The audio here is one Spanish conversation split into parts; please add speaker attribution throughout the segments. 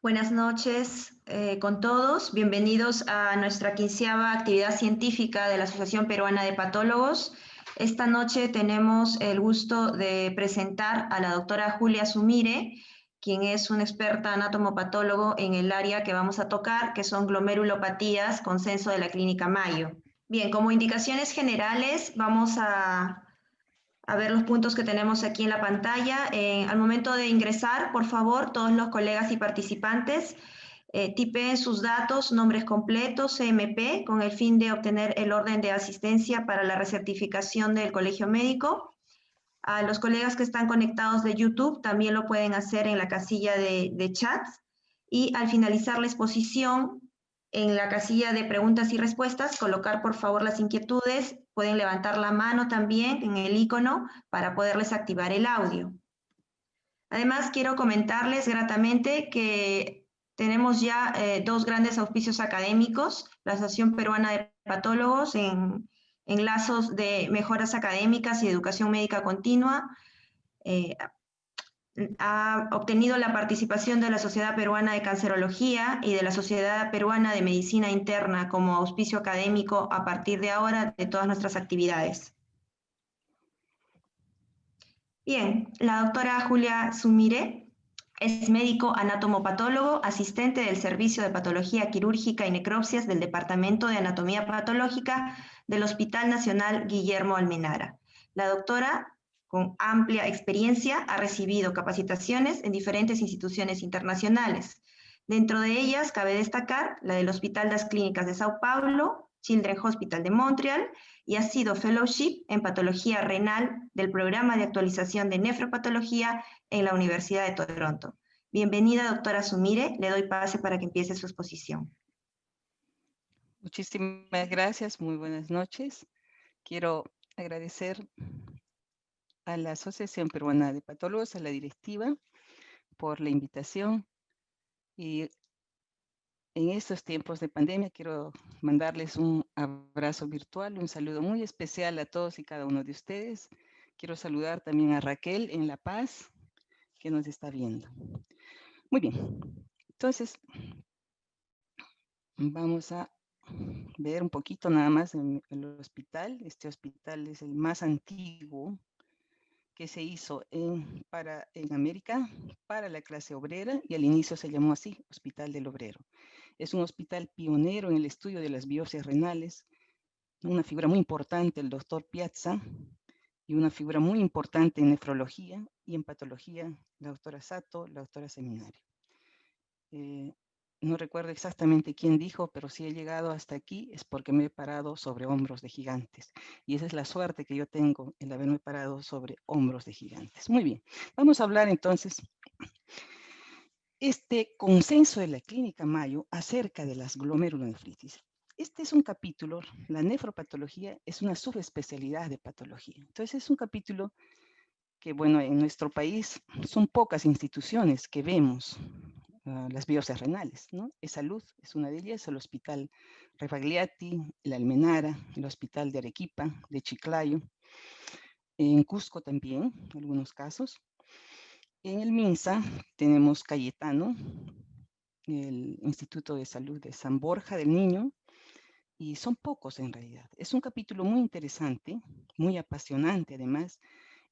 Speaker 1: Buenas noches con todos. Bienvenidos a nuestra 15ª actividad científica de la Asociación Peruana de Patólogos. Esta noche tenemos el gusto de presentar a la doctora Julia Sumire, quien es una experta anatomopatólogo en el área que vamos a tocar, que son glomerulopatías, consenso de la Clínica Mayo. Bien, como indicaciones generales, vamos a ver los puntos que tenemos aquí en la pantalla. Al momento de ingresar, por favor, todos los colegas y participantes tipeen sus datos, nombres completos, CMP, con el fin de obtener el orden de asistencia para la recertificación del colegio médico. A los colegas que están conectados de YouTube también lo pueden hacer en la casilla de chat. Y al finalizar la exposición, en la casilla de preguntas y respuestas, colocar por favor las inquietudes. Pueden levantar la mano también en el icono para poderles activar el audio. Además, quiero comentarles gratamente que tenemos ya dos grandes auspicios académicos, la Asociación Peruana de Patólogos en lazos de mejoras académicas y educación médica continua. Ha obtenido la participación de la Sociedad Peruana de Cancerología y de la Sociedad Peruana de Medicina Interna como auspicio académico a partir de ahora de todas nuestras actividades. Bien, la doctora Julia Sumire es médico anatomopatólogo, asistente del Servicio de Patología Quirúrgica y Necropsias del Departamento de Anatomía Patológica del Hospital Nacional Guillermo Almenara. La doctora, con amplia experiencia, ha recibido capacitaciones en diferentes instituciones internacionales. Dentro de ellas cabe destacar la del Hospital das Clínicas de Sao Paulo, Children's Hospital de Montreal, y ha sido fellowship en patología renal del programa de actualización de nefropatología en la Universidad de Toronto. Bienvenida, doctora Sumire. Le doy pase para que empiece su exposición.
Speaker 2: Muchísimas gracias. Muy buenas noches. Quiero agradecer a la Asociación Peruana de Patólogos, a la directiva, por la invitación. Y en estos tiempos de pandemia quiero mandarles un abrazo virtual, un saludo muy especial a todos y cada uno de ustedes. Quiero saludar también a Raquel en La Paz, que nos está viendo. Muy bien. Entonces, vamos a ver un poquito nada más en el hospital. Este hospital es el más antiguo que se hizo en América para la clase obrera, y al inicio se llamó así, Hospital del Obrero. Es un hospital pionero en el estudio de las biopsias renales, una figura muy importante, el doctor Piazza, y una figura muy importante en nefrología y en patología, la doctora Sato, la doctora Seminario. No recuerdo exactamente quién dijo, pero si he llegado hasta aquí es porque me he parado sobre hombros de gigantes. Y esa es la suerte que yo tengo, el haberme parado sobre hombros de gigantes. Muy bien, vamos a hablar entonces este consenso de la Clínica Mayo acerca de las glomerulonefritis. Este es un capítulo, la nefropatología es una subespecialidad de patología. Entonces es un capítulo que, bueno, en nuestro país son pocas instituciones que vemos las biopsias renales, ¿no? Salud es una de ellas, el Hospital Refagliati, el Almenara, el Hospital de Arequipa, de Chiclayo, en Cusco también, en algunos casos. En el MINSA tenemos Cayetano, el Instituto de Salud de San Borja del Niño, y son pocos en realidad. Es un capítulo muy interesante, muy apasionante además,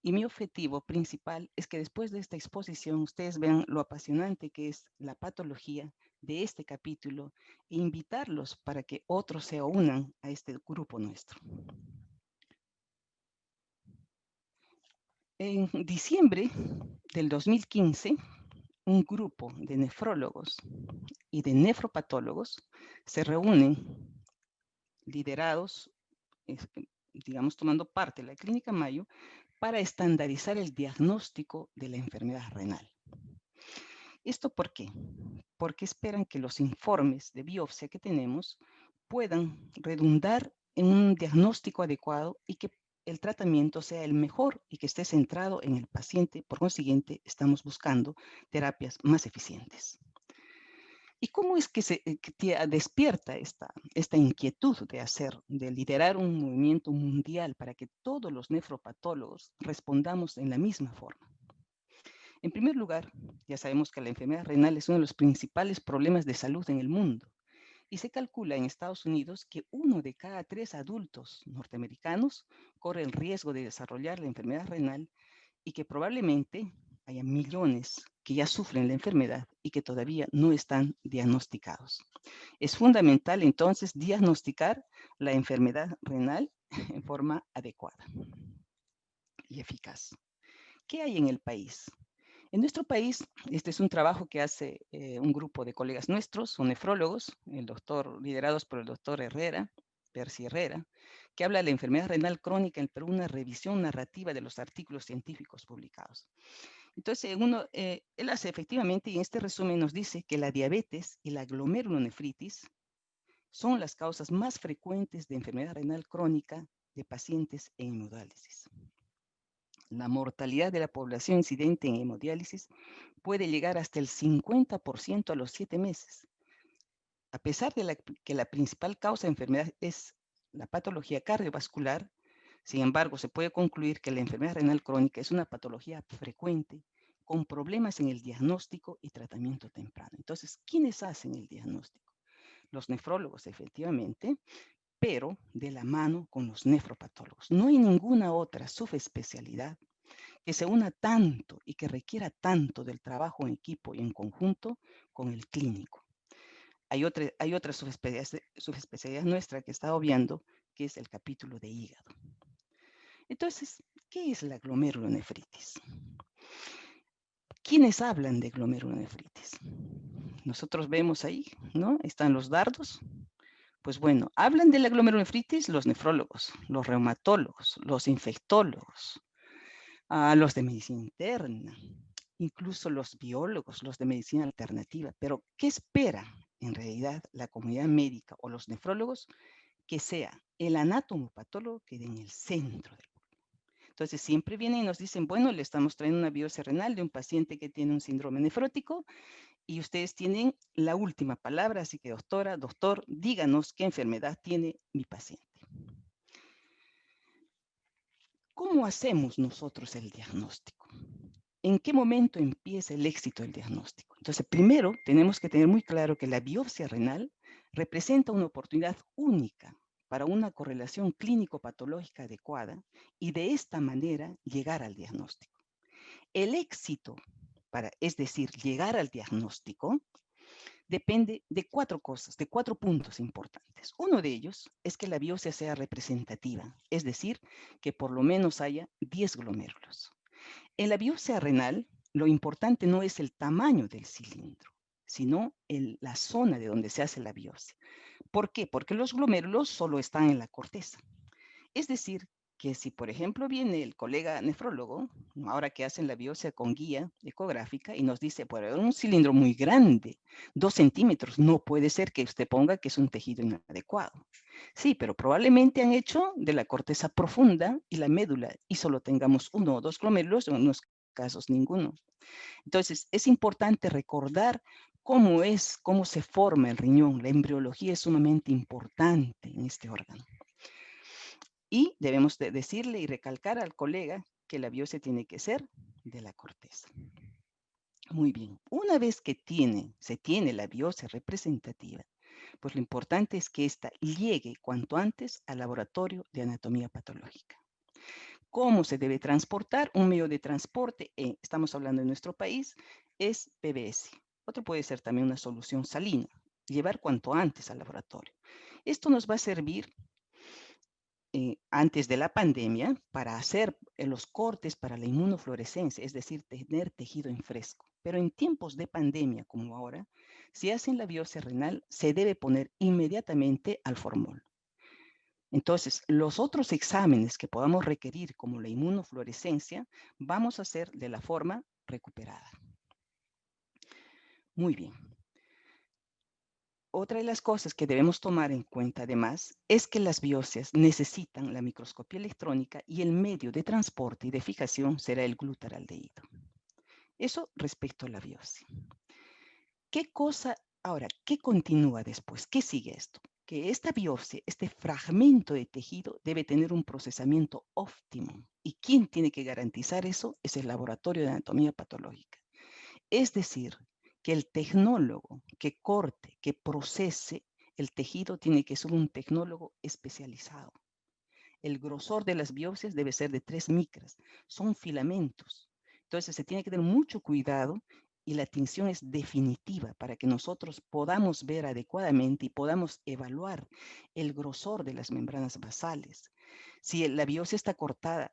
Speaker 2: y mi objetivo principal es que después de esta exposición ustedes vean lo apasionante que es la patología de este capítulo e invitarlos para que otros se unan a este grupo nuestro. En diciembre del 2015, un grupo de nefrólogos y de nefropatólogos se reúnen liderados, digamos, tomando parte de la Clínica Mayo, para estandarizar el diagnóstico de la enfermedad renal. ¿Esto por qué? Porque esperan que los informes de biopsia que tenemos puedan redundar en un diagnóstico adecuado y que el tratamiento sea el mejor y que esté centrado en el paciente. Por consiguiente, estamos buscando terapias más eficientes. ¿Y cómo es que se despierta esta inquietud de liderar un movimiento mundial para que todos los nefropatólogos respondamos en la misma forma? En primer lugar, ya sabemos que la enfermedad renal es uno de los principales problemas de salud en el mundo. Y se calcula en Estados Unidos que 1 de cada 3 adultos norteamericanos corre el riesgo de desarrollar la enfermedad renal y que probablemente haya millones que ya sufren la enfermedad y que todavía no están diagnosticados. Es fundamental entonces diagnosticar la enfermedad renal en forma adecuada y eficaz. ¿Qué hay en el país? En nuestro país, este es un trabajo que hace un grupo de colegas nuestros, son nefrólogos, liderados por el doctor Herrera, Percy Herrera, que habla de la enfermedad renal crónica en el Perú, una revisión narrativa de los artículos científicos publicados. Entonces, él hace efectivamente, y en este resumen nos dice que la diabetes y la glomerulonefritis son las causas más frecuentes de enfermedad renal crónica de pacientes en hemodiálisis. La mortalidad de la población incidente en hemodiálisis puede llegar hasta el 50% a los 7 meses. A pesar de que la principal causa de enfermedad es la patología cardiovascular, sin embargo, se puede concluir que la enfermedad renal crónica es una patología frecuente con problemas en el diagnóstico y tratamiento temprano. Entonces, ¿quiénes hacen el diagnóstico? Los nefrólogos, efectivamente, pero de la mano con los nefropatólogos. No hay ninguna otra subespecialidad que se una tanto y que requiera tanto del trabajo en equipo y en conjunto con el clínico. Hay otra subespecialidad nuestra que está obviando, que es el capítulo de hígado. Entonces, ¿qué es la glomerulonefritis? ¿Quiénes hablan de glomerulonefritis? Nosotros vemos ahí, ¿no? Están los dardos. Pues bueno, hablan de la glomerulonefritis los nefrólogos, los reumatólogos, los infectólogos, los de medicina interna, incluso los biólogos, los de medicina alternativa. Pero, ¿qué espera en realidad la comunidad médica o los nefrólogos? Que sea el anatomopatólogo que quede en el centro del problema. Entonces, siempre vienen y nos dicen, bueno, le estamos trayendo una biopsia renal de un paciente que tiene un síndrome nefrótico y ustedes tienen la última palabra, así que doctora, doctor, díganos qué enfermedad tiene mi paciente. ¿Cómo hacemos nosotros el diagnóstico? ¿En qué momento empieza el éxito del diagnóstico? Entonces, primero tenemos que tener muy claro que la biopsia renal representa una oportunidad única para una correlación clínico-patológica adecuada y de esta manera llegar al diagnóstico. El éxito, es decir, llegar al diagnóstico, depende de 4 cosas, de 4 puntos importantes. Uno de ellos es que la biopsia sea representativa, es decir, que por lo menos haya 10 glomérulos. En la biopsia renal, lo importante no es el tamaño del cilindro, sino la zona de donde se hace la biopsia. ¿Por qué? Porque los glomérulos solo están en la corteza. Es decir, que si, por ejemplo, viene el colega nefrólogo, ahora que hacen la biopsia con guía ecográfica y nos dice, bueno, un cilindro muy grande, 2 centímetros, no puede ser que usted ponga que es un tejido inadecuado. Sí, pero probablemente han hecho de la corteza profunda y la médula y solo tengamos 1 o 2 glomérulos, en unos casos ninguno. Entonces, es importante recordar cómo se forma el riñón. La embriología es sumamente importante en este órgano. Y debemos decirle y recalcar al colega que la biopsia tiene que ser de la corteza. Muy bien, una vez que se tiene la biopsia representativa, pues lo importante es que ésta llegue cuanto antes al laboratorio de anatomía patológica. ¿Cómo se debe transportar? Un medio de transporte, estamos hablando en nuestro país, es PBS. Otro puede ser también una solución salina, llevar cuanto antes al laboratorio. Esto nos va a servir antes de la pandemia para hacer los cortes para la inmunofluorescencia, es decir, tener tejido en fresco. Pero en tiempos de pandemia como ahora, si hacen la biopsia renal, se debe poner inmediatamente al formol. Entonces, los otros exámenes que podamos requerir, como la inmunofluorescencia, vamos a hacer de la forma recuperada. Muy bien. Otra de las cosas que debemos tomar en cuenta además es que las biopsias necesitan la microscopía electrónica y el medio de transporte y de fijación será el glutaraldehído. Eso respecto a la biopsia. Ahora, ¿qué continúa después? ¿Qué sigue esto? que esta biopsia, este fragmento de tejido, debe tener un procesamiento óptimo. ¿Y quién tiene que garantizar eso? Es el laboratorio de anatomía patológica. Es decir, que el tecnólogo que corte, que procese el tejido, tiene que ser un tecnólogo especializado. El grosor de las biopsias debe ser de 3 micras. Son filamentos. Entonces se tiene que tener mucho cuidado y la tinción es definitiva para que nosotros podamos ver adecuadamente y podamos evaluar el grosor de las membranas basales. Si la biopsia está cortada,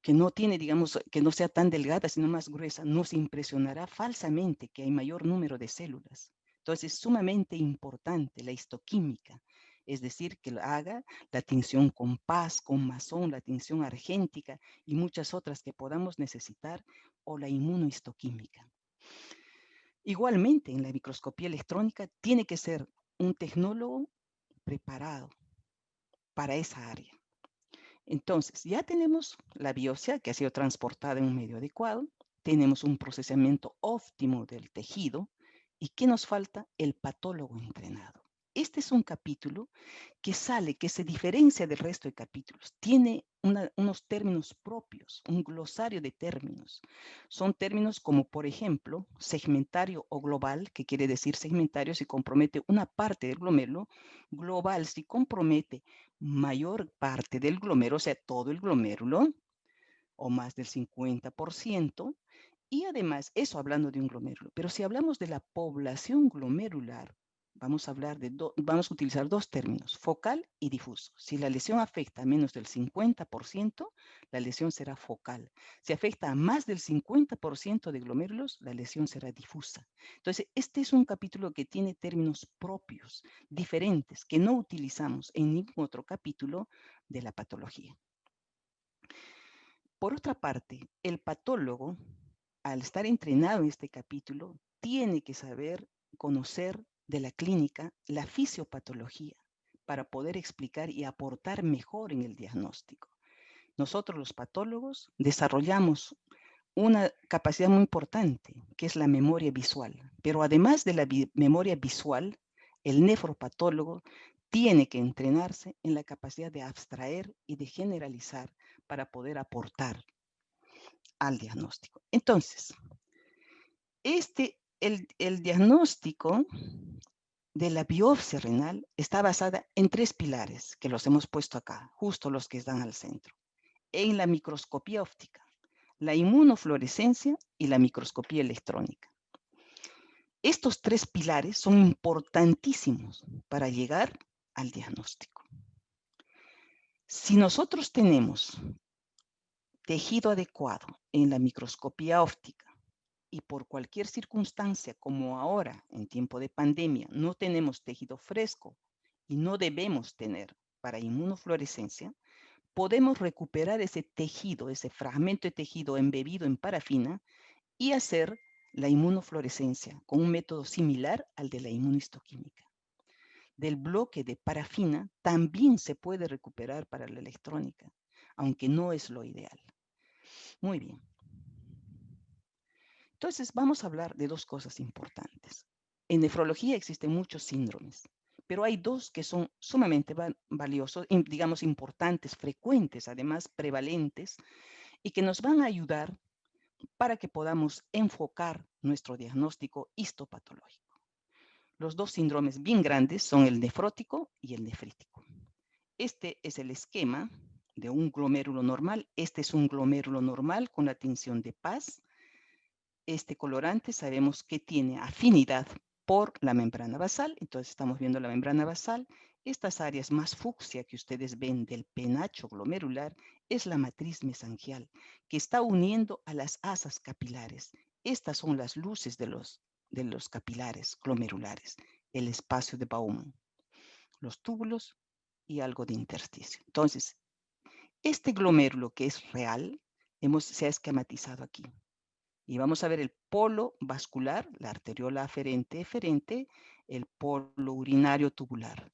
Speaker 2: que no tiene, digamos, que no sea tan delgada, sino más gruesa, nos impresionará falsamente que hay mayor número de células. Entonces, es sumamente importante la histoquímica, es decir, que haga la tinción con PAS, con masón, la tinción argéntica y muchas otras que podamos necesitar, o la inmunohistoquímica. Igualmente, en la microscopía electrónica tiene que ser un tecnólogo preparado para esa área. Entonces, ya tenemos la biopsia que ha sido transportada en un medio adecuado, tenemos un procesamiento óptimo del tejido, y ¿qué nos falta? El patólogo entrenado. Este es un capítulo que se diferencia del resto de capítulos. Tiene unos términos propios, un glosario de términos. Son términos como, por ejemplo, segmentario o global, que quiere decir segmentario si compromete una parte del glomérulo, global si compromete mayor parte del glomérulo, o sea, todo el glomérulo, o más del 50%, y además, eso hablando de un glomérulo. Pero si hablamos de la población glomerular, vamos a utilizar dos términos, focal y difuso. Si la lesión afecta a menos del 50%, la lesión será focal. Si afecta a más del 50% de glomérulos, la lesión será difusa. Entonces, este es un capítulo que tiene términos propios, diferentes, que no utilizamos en ningún otro capítulo de la patología. Por otra parte, el patólogo, al estar entrenado en este capítulo, tiene que saber conocer de la clínica la fisiopatología para poder explicar y aportar mejor en el diagnóstico. Nosotros los patólogos desarrollamos una capacidad muy importante, que es la memoria visual. Pero además de la memoria visual, el nefropatólogo tiene que entrenarse en la capacidad de abstraer y de generalizar para poder aportar al diagnóstico. Entonces, el diagnóstico de la biopsia renal está basada en 3 pilares que los hemos puesto acá, justo los que están al centro. En la microscopía óptica, la inmunofluorescencia y la microscopía electrónica. Estos 3 pilares son importantísimos para llegar al diagnóstico. Si nosotros tenemos tejido adecuado en la microscopía óptica y por cualquier circunstancia, como ahora en tiempo de pandemia, no tenemos tejido fresco y no debemos tener para inmunofluorescencia, podemos recuperar ese tejido, ese fragmento de tejido embebido en parafina y hacer la inmunofluorescencia con un método similar al de la inmunistoquímica. Del bloque de parafina también se puede recuperar para la electrónica, aunque no es lo ideal. Muy bien. Entonces vamos a hablar de 2 cosas importantes. En nefrología existen muchos síndromes, pero hay 2 que son sumamente valiosos, digamos importantes, frecuentes, además prevalentes, y que nos van a ayudar para que podamos enfocar nuestro diagnóstico histopatológico. Los 2 síndromes bien grandes son el nefrótico y el nefrítico. Este es el esquema de un glomérulo normal. Este es un glomérulo normal con la tinción de PAS. Este colorante sabemos que tiene afinidad por la membrana basal. Entonces estamos viendo la membrana basal. Estas áreas más fucsia que ustedes ven del penacho glomerular es la matriz mesangial, que está uniendo a las asas capilares. Estas son las luces de los capilares glomerulares, el espacio de Bowman, los túbulos y algo de intersticio. Entonces, este glomérulo que es real, se ha esquematizado aquí. Y vamos a ver el polo vascular, la arteriola aferente, eferente, el polo urinario tubular.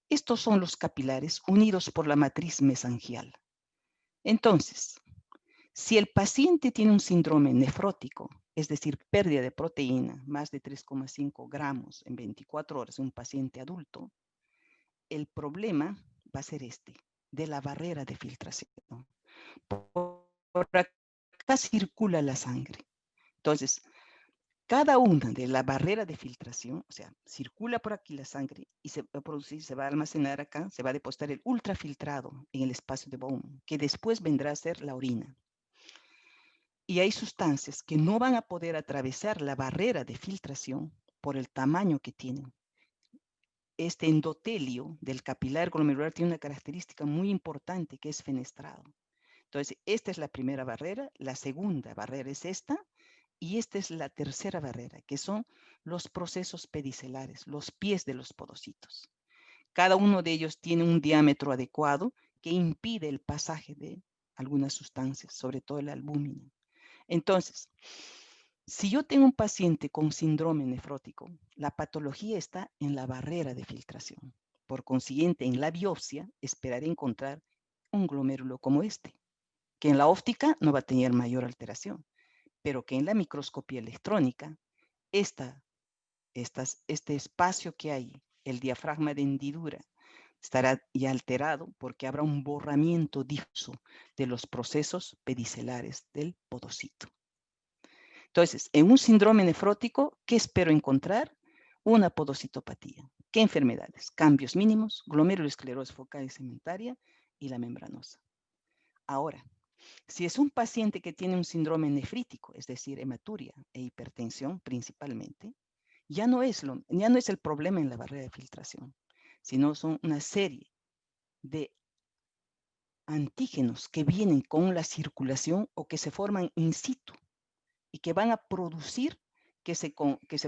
Speaker 2: Estos son los capilares unidos por la matriz mesangial. Entonces, si el paciente tiene un síndrome nefrótico, es decir, pérdida de proteína, más de 3,5 gramos en 24 horas, un paciente adulto, el problema va a ser de la barrera de filtración. Por acá circula la sangre. Entonces, cada una de la barrera de filtración, o sea, circula por aquí la sangre y se va a producir, se va a almacenar acá, se va a depositar el ultrafiltrado en el espacio de Bowman, que después vendrá a ser la orina. Y hay sustancias que no van a poder atravesar la barrera de filtración por el tamaño que tienen. Este endotelio del capilar glomerular tiene una característica muy importante que es fenestrado. Entonces, esta es la primera barrera, la segunda barrera es esta, y esta es la tercera barrera, que son los procesos pedicelares, los pies de los podocitos. Cada uno de ellos tiene un diámetro adecuado que impide el pasaje de algunas sustancias, sobre todo la albúmina. Entonces, si yo tengo un paciente con síndrome nefrótico, la patología está en la barrera de filtración. Por consiguiente, en la biopsia esperaré encontrar un glomérulo como este, que en la óptica no va a tener mayor alteración, pero que en la microscopía electrónica, este espacio que hay, el diafragma de hendidura, estará ya alterado porque habrá un borramiento difuso de los procesos pedicelares del podocito. Entonces, en un síndrome nefrótico, ¿qué espero encontrar? Una podocitopatía. ¿Qué enfermedades? Cambios mínimos, glomerulosclerosis focal y segmentaria y la membranosa. Ahora, si es un paciente que tiene un síndrome nefrítico, es decir, hematuria e hipertensión principalmente, ya no es el problema en la barrera de filtración, sino son una serie de antígenos que vienen con la circulación o que se forman in situ y que van a producir que se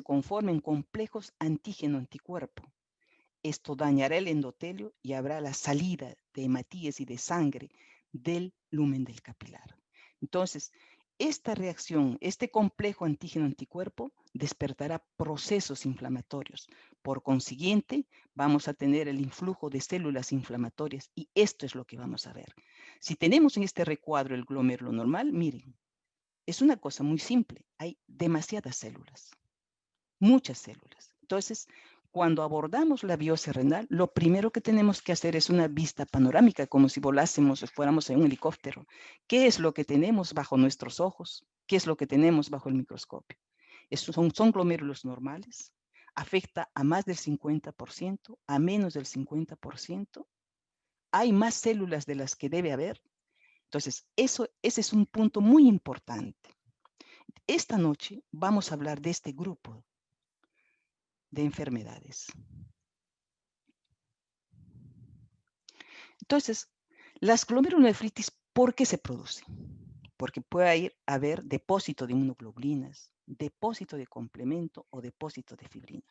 Speaker 2: conformen complejos antígeno-anticuerpo. Esto dañará el endotelio y habrá la salida de hematíes y de sangre del lumen del capilar. Entonces, esta reacción, este complejo antígeno-anticuerpo despertará procesos inflamatorios. Por consiguiente, vamos a tener el influjo de células inflamatorias y esto es lo que vamos a ver. Si tenemos en este recuadro el glomérulo normal, miren, es una cosa muy simple. Hay demasiadas células, muchas células. Entonces, cuando abordamos la biopsia renal, lo primero que tenemos que hacer es una vista panorámica, como si volásemos o fuéramos en un helicóptero. ¿Qué es lo que tenemos bajo nuestros ojos? ¿Qué es lo que tenemos bajo el microscopio? Son glomérulos normales. Afecta a más del 50%, a menos del 50%. Hay más células de las que debe haber. Entonces, ese es un punto muy importante. Esta noche vamos a hablar de este grupo de enfermedades. Entonces, las glomerulonefritis, ¿por qué se producen? Porque puede haber depósito de inmunoglobulinas, depósito de complemento o depósito de fibrina.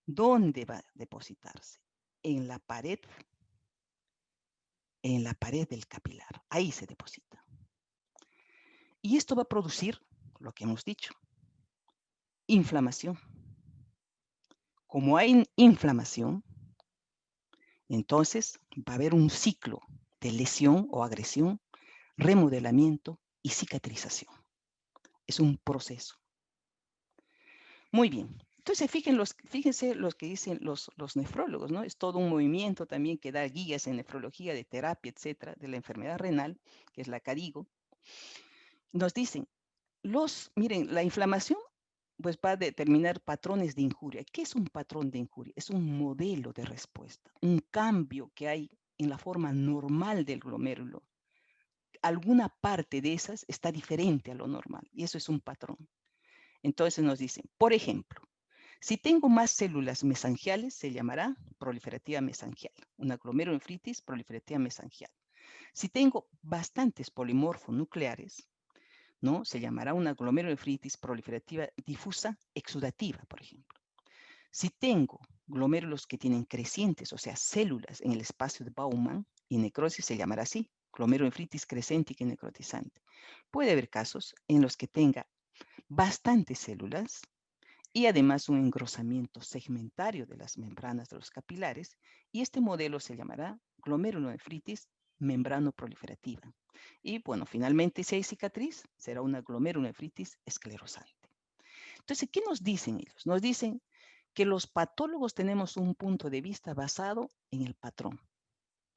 Speaker 2: ¿Dónde va a depositarse? En la pared del capilar. Ahí se deposita. Y esto va a producir lo que hemos dicho, inflamación. Como hay inflamación, entonces va a haber un ciclo de lesión o agresión, remodelamiento y cicatrización. Es un proceso. Muy bien. Entonces, fíjense los que dicen los nefrólogos, ¿no? Es todo un movimiento también que da guías en nefrología, de terapia, etcétera, de la enfermedad renal, que es la CARIGO. Nos dicen, miren, la inflamación pues va a determinar patrones de injuria. ¿Qué es un patrón de injuria? Es un modelo de respuesta, un cambio que hay en la forma normal del glomérulo. Alguna parte de esas está diferente a lo normal y eso es un patrón. Entonces nos dicen, por ejemplo, si tengo más células mesangiales, se llamará proliferativa mesangial, una glomerulonefritis proliferativa mesangial. Si tengo bastantes polimorfonucleares, ¿no? Se llamará una glomerulonefritis proliferativa difusa exudativa, por ejemplo. Si tengo glomérulos que tienen crecientes, o sea, células en el espacio de Bowman, y necrosis se llamará así, glomerulonefritis crescéntica y necrotizante. Puede haber casos en los que tenga bastantes células y además un engrosamiento segmentario de las membranas de los capilares, y este modelo se llamará glomerulonefritis membranoproliferativa. Y bueno, finalmente, si hay cicatriz, será una glomerulonefritis esclerosante. Entonces, ¿qué nos dicen ellos? Nos dicen que los patólogos tenemos un punto de vista basado en el patrón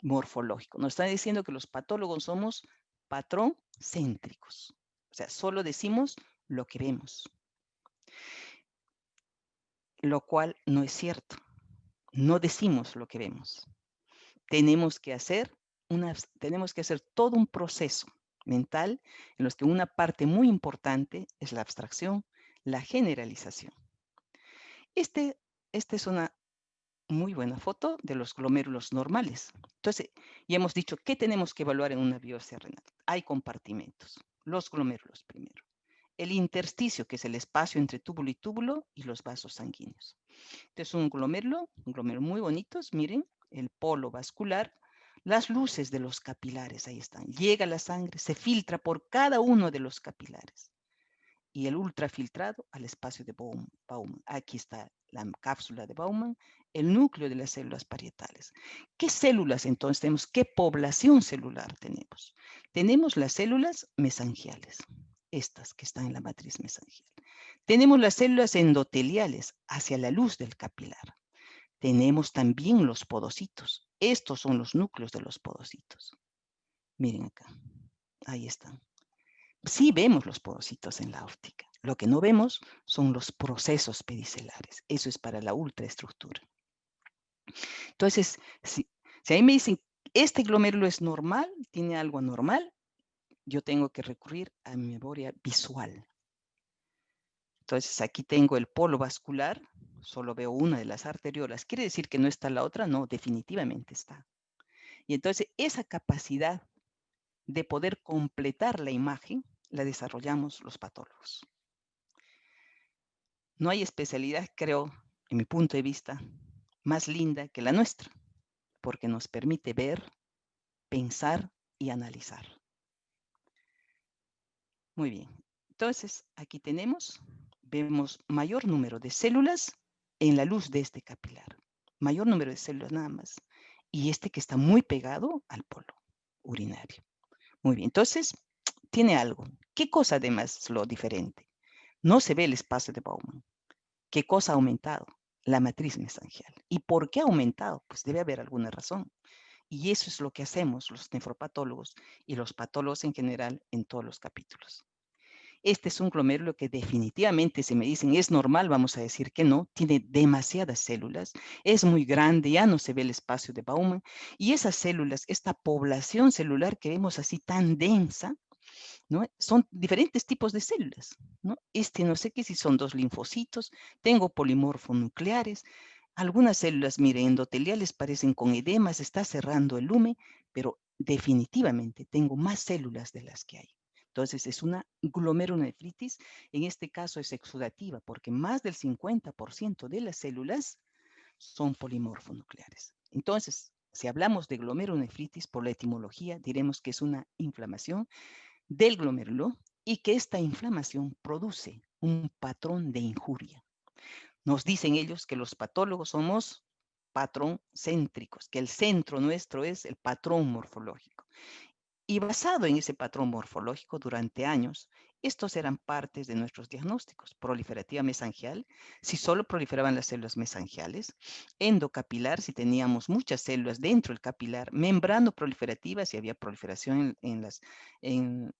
Speaker 2: morfológico. Nos está diciendo que los patólogos somos patrón céntricos. O sea, solo decimos lo que vemos, lo cual no es cierto. No decimos lo que vemos. Tenemos que hacer todo un proceso mental en los que una parte muy importante es la abstracción, la generalización. Esta es una muy buena foto de los glomérulos normales. Entonces, ya hemos dicho qué tenemos que evaluar en una biopsia renal. Hay compartimentos. Los glomérulos primero. El intersticio, que es el espacio entre túbulo y los vasos sanguíneos. Entonces, un glomérulo muy bonitos, miren, el polo vascular, las luces de los capilares, ahí están. Llega la sangre, se filtra por cada uno de los capilares. Y el ultrafiltrado al espacio de Bowman. Aquí está la cápsula de Bowman, el núcleo de las células parietales. ¿Qué células entonces tenemos? ¿Qué población celular tenemos? Tenemos las células mesangiales, estas que están en la matriz mesangial. Tenemos las células endoteliales hacia la luz del capilar. Tenemos también los podocitos. Estos son los núcleos de los podocitos. Miren acá, ahí están. Sí vemos los podocitos en la óptica. Lo que no vemos son los procesos pedicelares. Eso es para la ultraestructura. Entonces, si a mí me dicen, este glomérulo es normal, tiene algo anormal, yo tengo que recurrir a mi memoria visual. Entonces, aquí tengo el polo vascular, solo veo una de las arteriolas. ¿Quiere decir que no está la otra? No, definitivamente está. Y entonces, esa capacidad de poder completar la imagen la desarrollamos los patólogos. No hay especialidad, creo, en mi punto de vista, más linda que la nuestra, porque nos permite ver, pensar y analizar. Muy bien. Entonces, aquí vemos mayor número de células en la luz de este capilar. Mayor número de células nada más. Y este que está muy pegado al polo urinario. Muy bien. Entonces, tiene algo. ¿Qué cosa además es lo diferente? No se ve el espacio de Bowman. ¿Qué cosa ha aumentado? La matriz mesangial. ¿Y por qué ha aumentado? Pues debe haber alguna razón. Y eso es lo que hacemos los nefropatólogos y los patólogos en general en todos los capítulos. Este es un glomérulo que definitivamente, si me dicen es normal, vamos a decir que no, tiene demasiadas células, es muy grande, ya no se ve el espacio de Bowman, y esas células, esta población celular que vemos así tan densa, ¿no? Son diferentes tipos de células, ¿no? No sé qué si son 2 linfocitos, tengo polimorfonucleares, algunas células, miren, endoteliales parecen con edema, se está cerrando el lumen, pero definitivamente tengo más células de las que hay. Entonces es una glomerulonefritis, en este caso es exudativa, porque más del 50% de las células son polimorfonucleares. Entonces, si hablamos de glomerulonefritis por la etimología, diremos que es una inflamación del glomérulo y que esta inflamación produce un patrón de injuria. Nos dicen ellos que los patólogos somos patrón céntricos, que el centro nuestro es el patrón morfológico. Y basado en ese patrón morfológico durante años, estos eran partes de nuestros diagnósticos. Proliferativa mesangial, si solo proliferaban las células mesangiales. Endocapilar, si teníamos muchas células dentro del capilar. Membrano proliferativa, si había proliferación en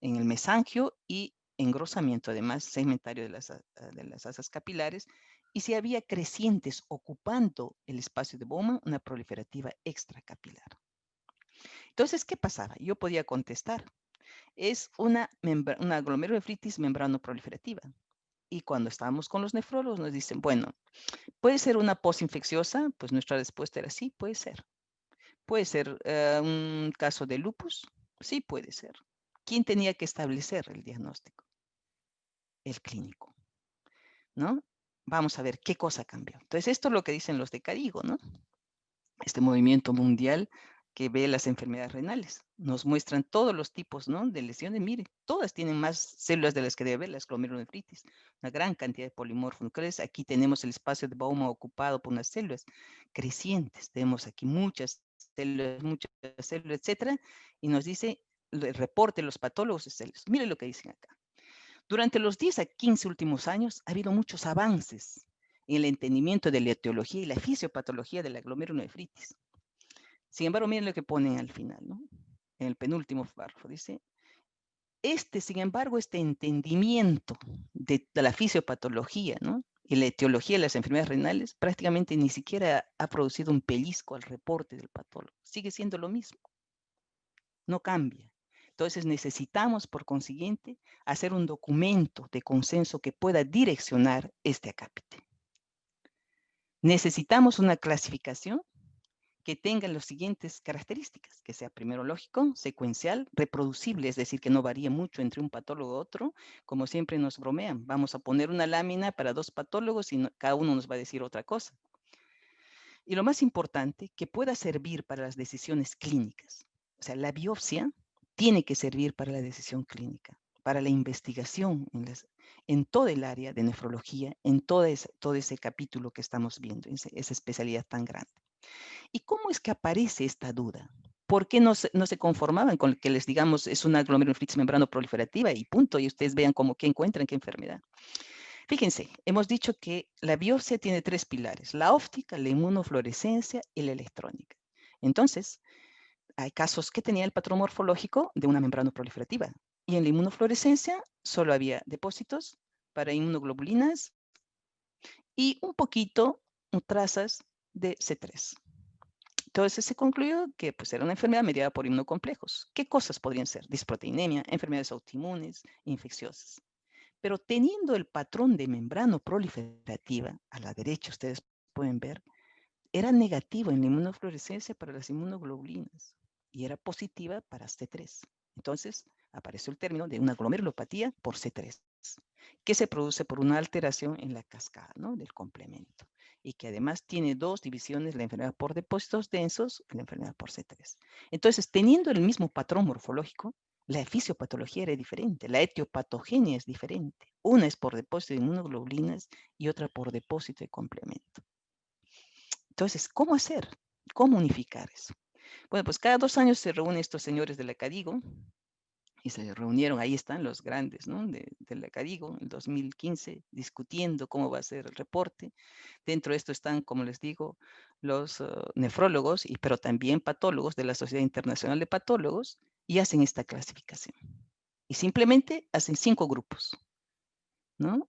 Speaker 2: el mesangio. Y engrosamiento, además, segmentario de las asas capilares. Y si había crecientes ocupando el espacio de Bowman, una proliferativa extracapilar. Entonces, ¿qué pasaba? Yo podía contestar, es una glomerulonefritis membranoproliferativa. Y cuando estábamos con los nefrólogos nos dicen, bueno, ¿puede ser una posinfecciosa? Pues nuestra respuesta era sí, puede ser. ¿Puede ser un caso de lupus? Sí, puede ser. ¿Quién tenía que establecer el diagnóstico? El clínico, ¿no? Vamos a ver qué cosa cambió. Entonces, esto es lo que dicen los de Carigo, ¿no? Este movimiento mundial que ve las enfermedades renales. Nos muestran todos los tipos, ¿no?, de lesiones. Miren, todas tienen más células de las que debe haber, las glomerulonefritis. Una gran cantidad de polimorfonucleares. Aquí tenemos el espacio de Bowman ocupado por unas células crecientes. Tenemos aquí muchas células, etcétera. Y nos dice el reporte de los patólogos de células. Miren lo que dicen acá. Durante los 10 a 15 últimos años ha habido muchos avances en el entendimiento de la etiología y la fisiopatología de la glomerulonefritis. Sin embargo, miren lo que ponen al final, ¿no? En el penúltimo párrafo, dice, sin embargo, este entendimiento de la fisiopatología, ¿no? Y la etiología de las enfermedades renales prácticamente ni siquiera ha producido un pellizco al reporte del patólogo. Sigue siendo lo mismo, no cambia. Entonces necesitamos, por consiguiente, hacer un documento de consenso que pueda direccionar este acápite. Necesitamos una clasificación que tenga las siguientes características, que sea primero lógico, secuencial, reproducible, es decir, que no varíe mucho entre un patólogo y otro, como siempre nos bromean, vamos a poner una lámina para 2 patólogos y cada uno nos va a decir otra cosa. Y lo más importante, que pueda servir para las decisiones clínicas. O sea, la biopsia tiene que servir para la decisión clínica, para la investigación en todo el área de nefrología, en todo ese capítulo que estamos viendo, esa especialidad tan grande. ¿Y cómo es que aparece esta duda? ¿Por qué no se conformaban con que les digamos es una glomerulonefritis membrano proliferativa y punto? Y ustedes vean qué encuentran, qué enfermedad. Fíjense, hemos dicho que la biopsia tiene 3 pilares, la óptica, la inmunofluorescencia y la electrónica. Entonces, hay casos que tenía el patrón morfológico de una membrana proliferativa y en la inmunofluorescencia solo había depósitos para inmunoglobulinas y un poquito trazas de C3. Entonces se concluyó que pues, era una enfermedad mediada por inmunocomplejos. ¿Qué cosas podrían ser? Disproteinemia, enfermedades autoinmunes, infecciosas. Pero teniendo el patrón de membrana proliferativa, a la derecha ustedes pueden ver, era negativo en la inmunofluorescencia para las inmunoglobulinas y era positiva para C3. Entonces apareció el término de una glomerulopatía por C3, que se produce por una alteración en la cascada, ¿no? Del complemento y que además tiene 2 divisiones, la enfermedad por depósitos densos y la enfermedad por C3. Entonces, teniendo el mismo patrón morfológico, la fisiopatología era diferente, la etiopatogenia es diferente. Una es por depósito de inmunoglobulinas y otra por depósito de complemento. Entonces, ¿cómo hacer? ¿Cómo unificar eso? Bueno, pues cada 2 años se reúnen estos señores de la CADIGO y se reunieron, ahí están los grandes, ¿no? de la CADIGO en 2015, discutiendo cómo va a ser el reporte. Dentro de esto están, como les digo, los nefrólogos, pero también patólogos de la Sociedad Internacional de Patólogos, y hacen esta clasificación. Y simplemente hacen 5 grupos, ¿no?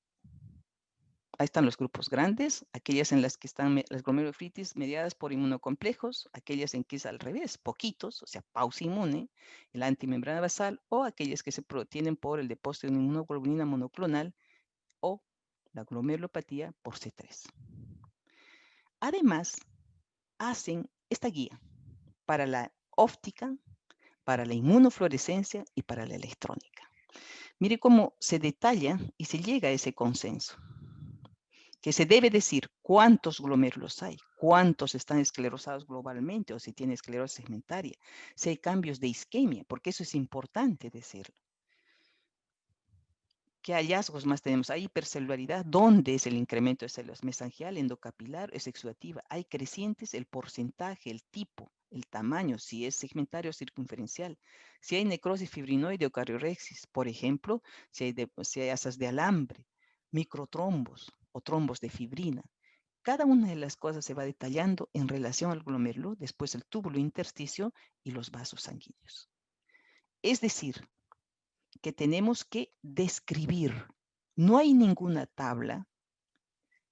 Speaker 2: Ahí están los grupos grandes, aquellas en las que están las glomerulonefritis mediadas por inmunocomplejos, aquellas en que es al revés, poquitos, o sea, pausa inmune, el antimembrana basal, o aquellas que se tienen por el depósito de inmunoglobulina monoclonal o la glomerulopatía por C3. Además, hacen esta guía para la óptica, para la inmunofluorescencia y para la electrónica. Mire cómo se detalla y se llega a ese consenso, que se debe decir cuántos glomérulos hay, cuántos están esclerosados globalmente o si tiene esclerosis segmentaria, si hay cambios de isquemia, porque eso es importante decirlo. ¿Qué hallazgos más tenemos? Hay hipercelularidad. ¿Dónde es el incremento de células? Mesangial, endocapilar, es exudativa. Hay crecientes, el porcentaje, el tipo, el tamaño, si es segmentario o circunferencial. Si hay necrosis fibrinoide o cariorexis, por ejemplo, si hay asas de alambre, microtrombos o trombos de fibrina. Cada una de las cosas se va detallando en relación al glomérulo, después el túbulo intersticio y los vasos sanguíneos. Es decir, que tenemos que describir. No hay ninguna tabla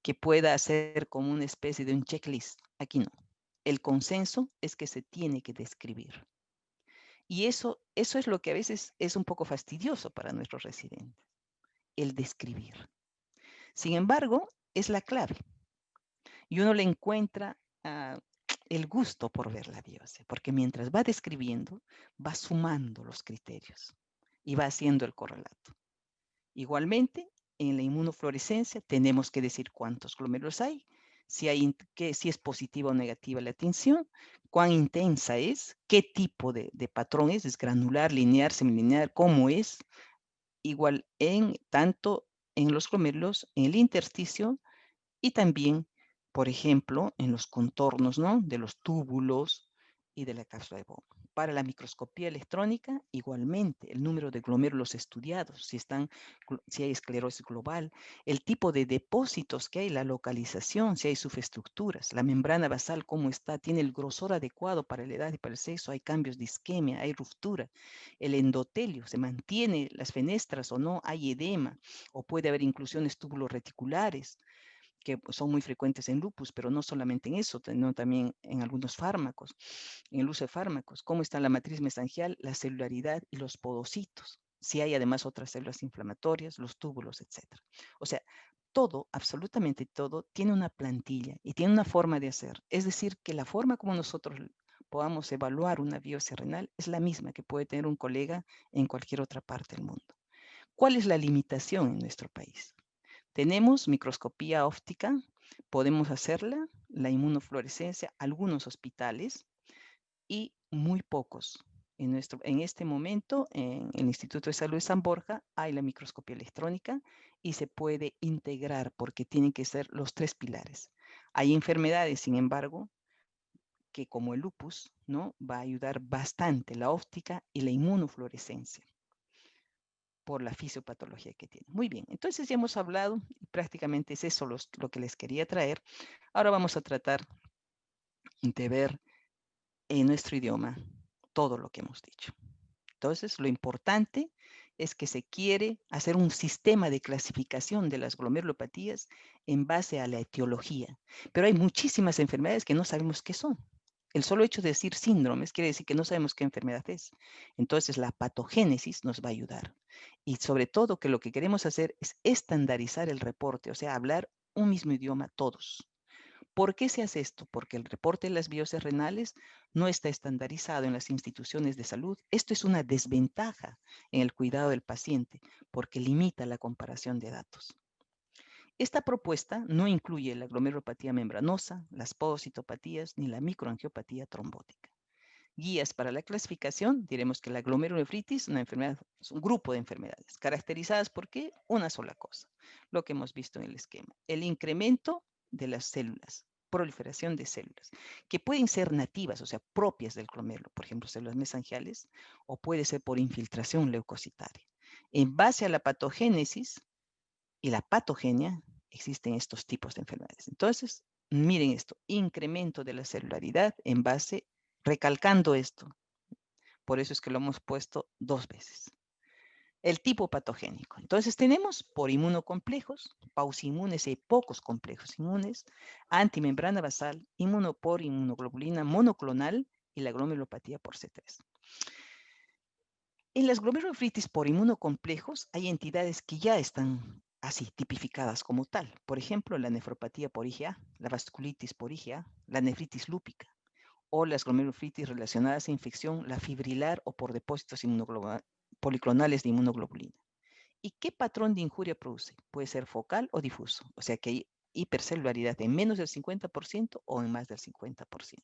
Speaker 2: que pueda hacer como una especie de un checklist. Aquí no. El consenso es que se tiene que describir. Y eso es lo que a veces es un poco fastidioso para nuestros residentes, el describir. Sin embargo, es la clave. Y uno le encuentra el gusto por ver la biopsia, porque mientras va describiendo, va sumando los criterios y va haciendo el correlato. Igualmente, en la inmunofluorescencia tenemos que decir cuántos glomérulos hay, si es positiva o negativa la tinción, cuán intensa es, qué tipo de patrón es granular, lineal, semilineal, cómo es, igual tanto en los glomérulos, en el intersticio y también, por ejemplo, en los contornos, ¿no? De los túbulos y de la cápsula de Bowman. Para la microscopía electrónica, igualmente, el número de glomérulos estudiados, si hay esclerosis global, el tipo de depósitos que hay, la localización, si hay subestructuras, la membrana basal, cómo está, tiene el grosor adecuado para la edad y para el sexo, hay cambios de isquemia, hay ruptura, el endotelio, se mantiene las fenestras o no, hay edema, o puede haber inclusiones tubuloreticulares, que son muy frecuentes en lupus, pero no solamente en eso, sino también en algunos fármacos, en el uso de fármacos, cómo está la matriz mesangial, la celularidad y los podocitos, si hay además otras células inflamatorias, los túbulos, etc. O sea, todo, absolutamente todo, tiene una plantilla y tiene una forma de hacer. Es decir, que la forma como nosotros podamos evaluar una biopsia renal es la misma que puede tener un colega en cualquier otra parte del mundo. ¿Cuál es la limitación en nuestro país? Tenemos microscopía óptica, podemos hacerla, la inmunofluorescencia, algunos hospitales y muy pocos. En este momento, en el Instituto de Salud de San Borja, hay la microscopía electrónica y se puede integrar porque tienen que ser los tres pilares. Hay enfermedades, sin embargo, que como el lupus, ¿no? Va a ayudar bastante la óptica y la inmunofluorescencia por la fisiopatología que tiene. Muy bien, entonces ya hemos hablado y prácticamente es eso lo que les quería traer. Ahora vamos a tratar de ver en nuestro idioma todo lo que hemos dicho. Entonces, lo importante es que se quiere hacer un sistema de clasificación de las glomerulopatías en base a la etiología. Pero hay muchísimas enfermedades que no sabemos qué son. El solo hecho de decir síndromes quiere decir que no sabemos qué enfermedad es. Entonces, la patogénesis nos va a ayudar. Y sobre todo que lo que queremos hacer es estandarizar el reporte, o sea, hablar un mismo idioma todos. ¿Por qué se hace esto? Porque el reporte de las biopsias renales no está estandarizado en las instituciones de salud. Esto es una desventaja en el cuidado del paciente porque limita la comparación de datos. Esta propuesta no incluye la glomerulopatía membranosa, las podocitopatías ni la microangiopatía trombótica. Guías para la clasificación, diremos que la glomerulonefritis es un grupo de enfermedades caracterizadas por ¿qué? Una sola cosa, lo que hemos visto en el esquema, el incremento de las células, proliferación de células, que pueden ser nativas, o sea, propias del glomérulo, por ejemplo, células mesangiales, o puede ser por infiltración leucocitaria. En base a la patogénesis y la patogenia, existen estos tipos de enfermedades. Entonces, miren esto, incremento de la celularidad en base, recalcando esto, por eso es que lo hemos puesto 2 veces. El tipo patogénico. Entonces tenemos por inmunocomplejos, pausinmunes y pocos complejos inmunes, antimembrana basal, por inmunoglobulina monoclonal y la glomerulopatía por C3. En las glomerulonefritis por inmunocomplejos hay entidades que ya están así tipificadas como tal. Por ejemplo, la nefropatía por IgA, la vasculitis por IgA, la nefritis lúpica o las glomerulonefritis relacionadas a infección, la fibrilar o por depósitos policlonales de inmunoglobulina. ¿Y qué patrón de injuria produce? Puede ser focal o difuso, o sea que hay hipercelularidad en menos del 50% o en más del 50%.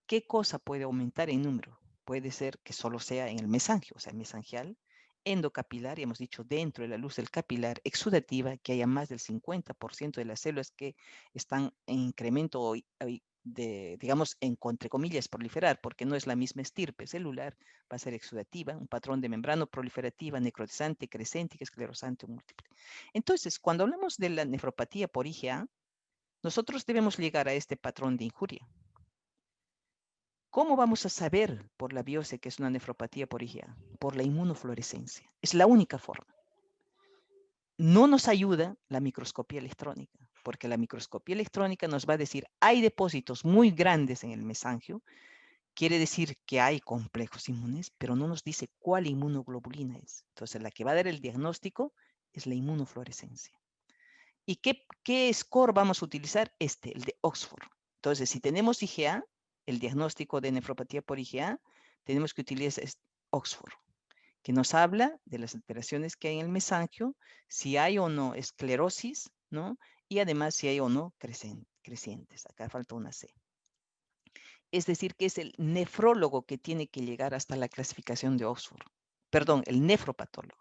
Speaker 2: ¿Qué cosa puede aumentar en número? Puede ser que solo sea en el mesangio, o sea, mesangial, endocapilar, y hemos dicho dentro de la luz del capilar, exudativa, que haya más del 50% de las células que están en incremento digamos, entre comillas, proliferar, porque no es la misma estirpe celular, va a ser exudativa, un patrón de membrana proliferativa, necrotizante, crescente, esclerosante o múltiple. Entonces, cuando hablamos de la nefropatía por IgA, nosotros debemos llegar a este patrón de injuria. ¿Cómo vamos a saber por la biopsia que es una nefropatía por IgA? Por la inmunofluorescencia. Es la única forma. No nos ayuda la microscopía electrónica, porque la microscopía electrónica nos va a decir, hay depósitos muy grandes en el mesangio, quiere decir que hay complejos inmunes, pero no nos dice cuál inmunoglobulina es. Entonces, la que va a dar el diagnóstico es la inmunofluorescencia. ¿Y qué score vamos a utilizar? El de Oxford. Entonces, si tenemos IgA, el diagnóstico de nefropatía por IgA, tenemos que utilizar Oxford, que nos habla de las alteraciones que hay en el mesangio, si hay o no esclerosis, ¿no? Y además si hay o no crecientes. Acá falta una C. Es decir, que es el nefrólogo que tiene que llegar hasta la clasificación de Oxford. Perdón, el nefropatólogo.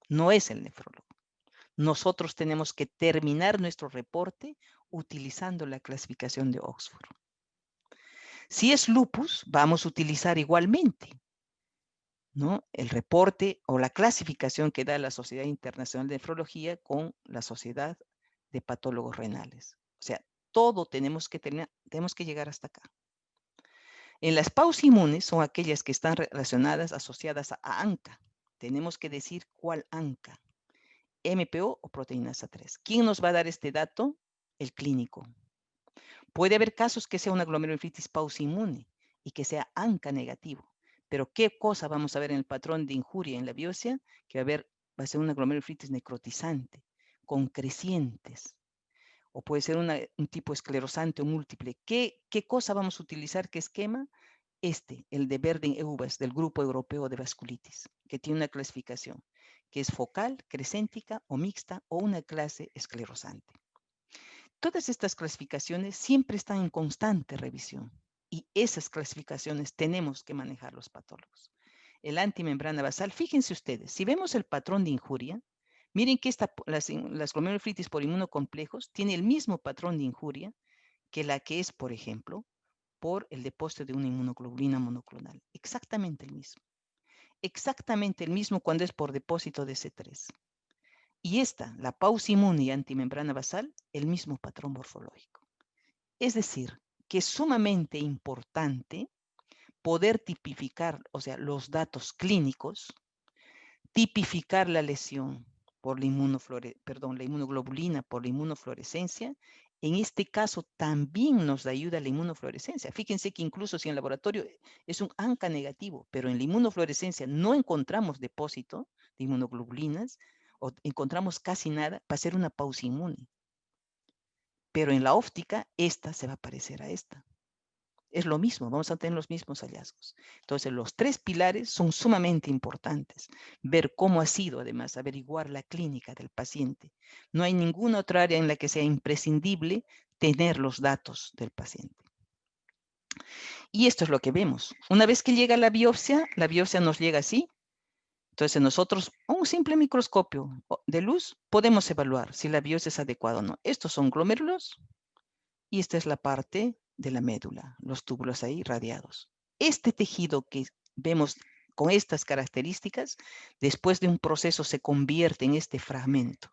Speaker 2: No es el nefrólogo. Nosotros tenemos que terminar nuestro reporte utilizando la clasificación de Oxford. Si es lupus, vamos a utilizar igualmente, ¿no?, el reporte o la clasificación que da la Sociedad Internacional de Nefrología con la Sociedad de Patólogos Renales. O sea, todo tenemos que llegar hasta acá. En las pausimunes son aquellas que están relacionadas, asociadas a ANCA. Tenemos que decir cuál ANCA, MPO o proteinasa 3. ¿Quién nos va a dar este dato? El clínico. Puede haber casos que sea una glomerulonefritis pausimune y que sea ANCA negativo. Pero ¿qué cosa vamos a ver en el patrón de injuria en la biopsia? Que va a ser una glomerulonefritis necrotizante, con crecientes. O puede ser un tipo esclerosante o múltiple. ¿Qué cosa vamos a utilizar? ¿Qué esquema? El de Verden-Eubas, del Grupo Europeo de Vasculitis, que tiene una clasificación, que es focal, crescéntica o mixta o una clase esclerosante. Todas estas clasificaciones siempre están en constante revisión y esas clasificaciones tenemos que manejar los patólogos. El antimembrana basal, fíjense ustedes, si vemos el patrón de injuria, miren que las glomerulonefritis por inmunocomplejos tiene el mismo patrón de injuria que la que es, por ejemplo, por el depósito de una inmunoglobulina monoclonal. Exactamente el mismo. Exactamente el mismo cuando es por depósito de C3. Y la pausimune y antimembrana basal, el mismo patrón morfológico. Es decir, que es sumamente importante poder tipificar, o sea, los datos clínicos, tipificar la lesión por la inmunoglobulina por la inmunofluorescencia. En este caso también nos ayuda la inmunofluorescencia. Fíjense que incluso si en el laboratorio es un ANCA negativo, pero en la inmunofluorescencia no encontramos depósito de inmunoglobulinas o encontramos casi nada, va a ser una pausimune. Pero en la óptica, esta se va a parecer a esta. Es lo mismo, vamos a tener los mismos hallazgos. Entonces, los tres pilares son sumamente importantes. Ver cómo ha sido, además, averiguar la clínica del paciente. No hay ninguna otra área en la que sea imprescindible tener los datos del paciente. Y esto es lo que vemos. Una vez que llega la biopsia nos llega así. Entonces, nosotros, un simple microscopio de luz, podemos evaluar si la biopsia es adecuada o no. Estos son glomérulos y esta es la parte de la médula, los túbulos ahí radiados. Este tejido que vemos con estas características, después de un proceso se convierte en este fragmento.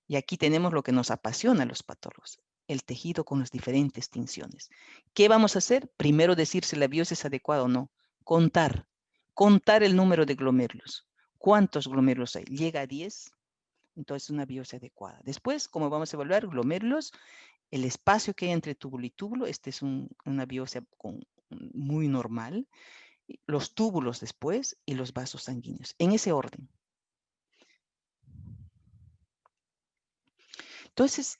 Speaker 2: Y aquí tenemos lo que nos apasiona a los patólogos, el tejido con las diferentes tinciones. ¿Qué vamos a hacer? Primero decir si la biopsia es adecuada o no. Contar el número de glomérulos. ¿Cuántos glomérulos hay? ¿Llega a 10? Entonces una biopsia adecuada. Después, ¿cómo vamos a evaluar glomérulos? El espacio que hay entre túbulo y túbulo, es una biopsia muy normal. Los túbulos después y los vasos sanguíneos, en ese orden. Entonces,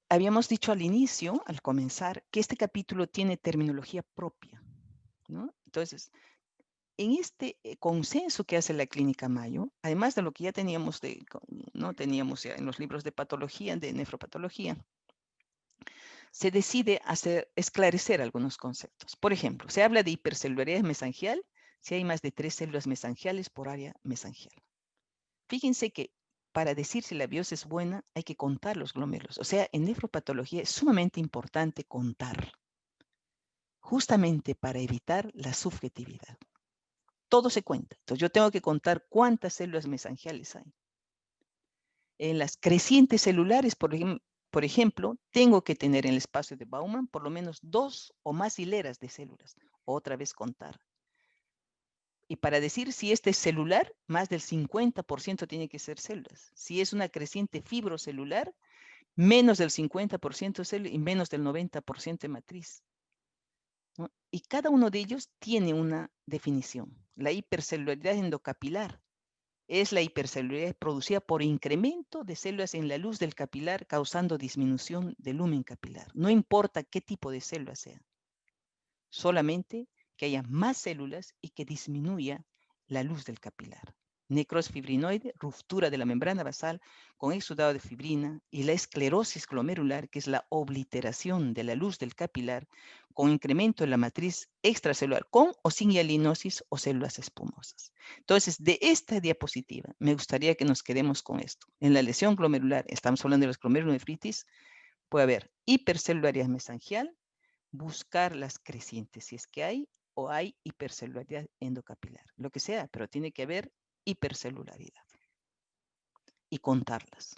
Speaker 2: habíamos dicho al inicio, al comenzar, que este capítulo tiene terminología propia, ¿no? Entonces, en este consenso que hace la Clínica Mayo, además de lo que ya teníamos, teníamos ya en los libros de patología, de nefropatología, se decide esclarecer algunos conceptos. Por ejemplo, se habla de hipercelularidad mesangial si hay más de 3 células mesangiales por área mesangial. Fíjense que para decir si la biopsia es buena hay que contar los glomérulos. O sea, en nefropatología es sumamente importante contar, justamente para evitar la subjetividad. Todo se cuenta. Entonces yo tengo que contar cuántas células mesangiales hay. En las crecientes celulares, por ejemplo, tengo que tener en el espacio de Bauman por lo menos 2 o más hileras de células. Otra vez contar. Y para decir si este es celular, más del 50% tiene que ser células. Si es una creciente fibrocelular, menos del 50% células y menos del 90% de matriz, ¿no? Y cada uno de ellos tiene una definición. La hipercelularidad endocapilar es la hipercelularidad producida por incremento de células en la luz del capilar causando disminución del lumen capilar. No importa qué tipo de célula sea, solamente que haya más células y que disminuya la luz del capilar. Necrosis fibrinoide, ruptura de la membrana basal con exudado de fibrina y la esclerosis glomerular, que es la obliteración de la luz del capilar con incremento en la matriz extracelular con o sin hialinosis o células espumosas. Entonces, de esta diapositiva, me gustaría que nos quedemos con esto. En la lesión glomerular, estamos hablando de las glomerulonefritis, Puede haber hipercelularidad mesangial, buscar las crecientes si es que hay, o hay hipercelularidad endocapilar, lo que sea, pero tiene que haber hipercelularidad y contarlas.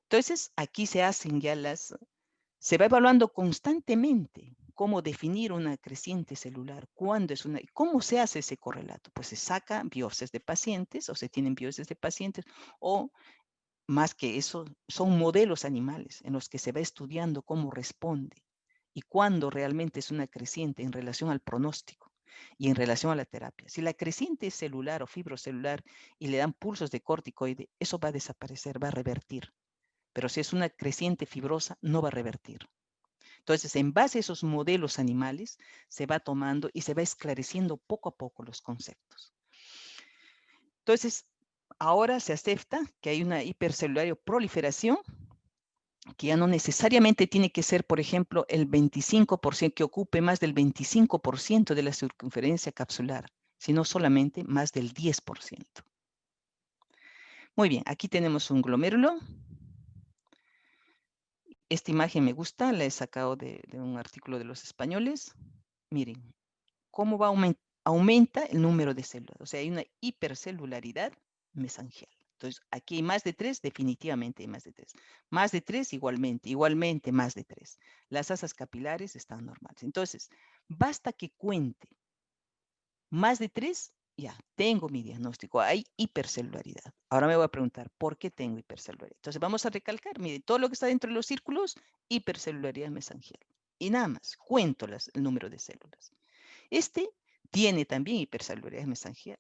Speaker 2: Entonces, aquí se hacen ya se va evaluando constantemente cómo definir una creciente celular, cuándo es una, cómo se hace ese correlato. Pues se saca biopsias de pacientes, o se tienen biopsias de pacientes, o más que eso, son modelos animales en los que se va estudiando cómo responde y cuándo realmente es una creciente en relación al pronóstico y en relación a la terapia. Si la creciente es celular o fibrocelular y le dan pulsos de corticoide, eso va a desaparecer, va a revertir. Pero si es una creciente fibrosa, no va a revertir. Entonces, en base a esos modelos animales, se va tomando y se va esclareciendo poco a poco los conceptos. Entonces, ahora se acepta que hay una hipercelular proliferación que ya no necesariamente tiene que ser, por ejemplo, el 25%, que ocupe más del 25% de la circunferencia capsular, sino solamente más del 10%. Muy bien, aquí tenemos un glomérulo. Esta imagen me gusta, la he sacado de un artículo de los españoles. Miren, cómo va aumenta el número de células. O sea, hay una hipercelularidad mesangial. Entonces, aquí hay más de 3, definitivamente hay más de 3. Más de 3, igualmente más de 3. Las asas capilares están normales. Entonces, basta que cuente más de 3, ya, tengo mi diagnóstico. Hay hipercelularidad. Ahora me voy a preguntar, ¿por qué tengo hipercelularidad? Entonces, vamos a recalcar, mire, todo lo que está dentro de los círculos, hipercelularidad mesangial. Y nada más, cuento el número de células. Este tiene también hipercelularidad mesangial,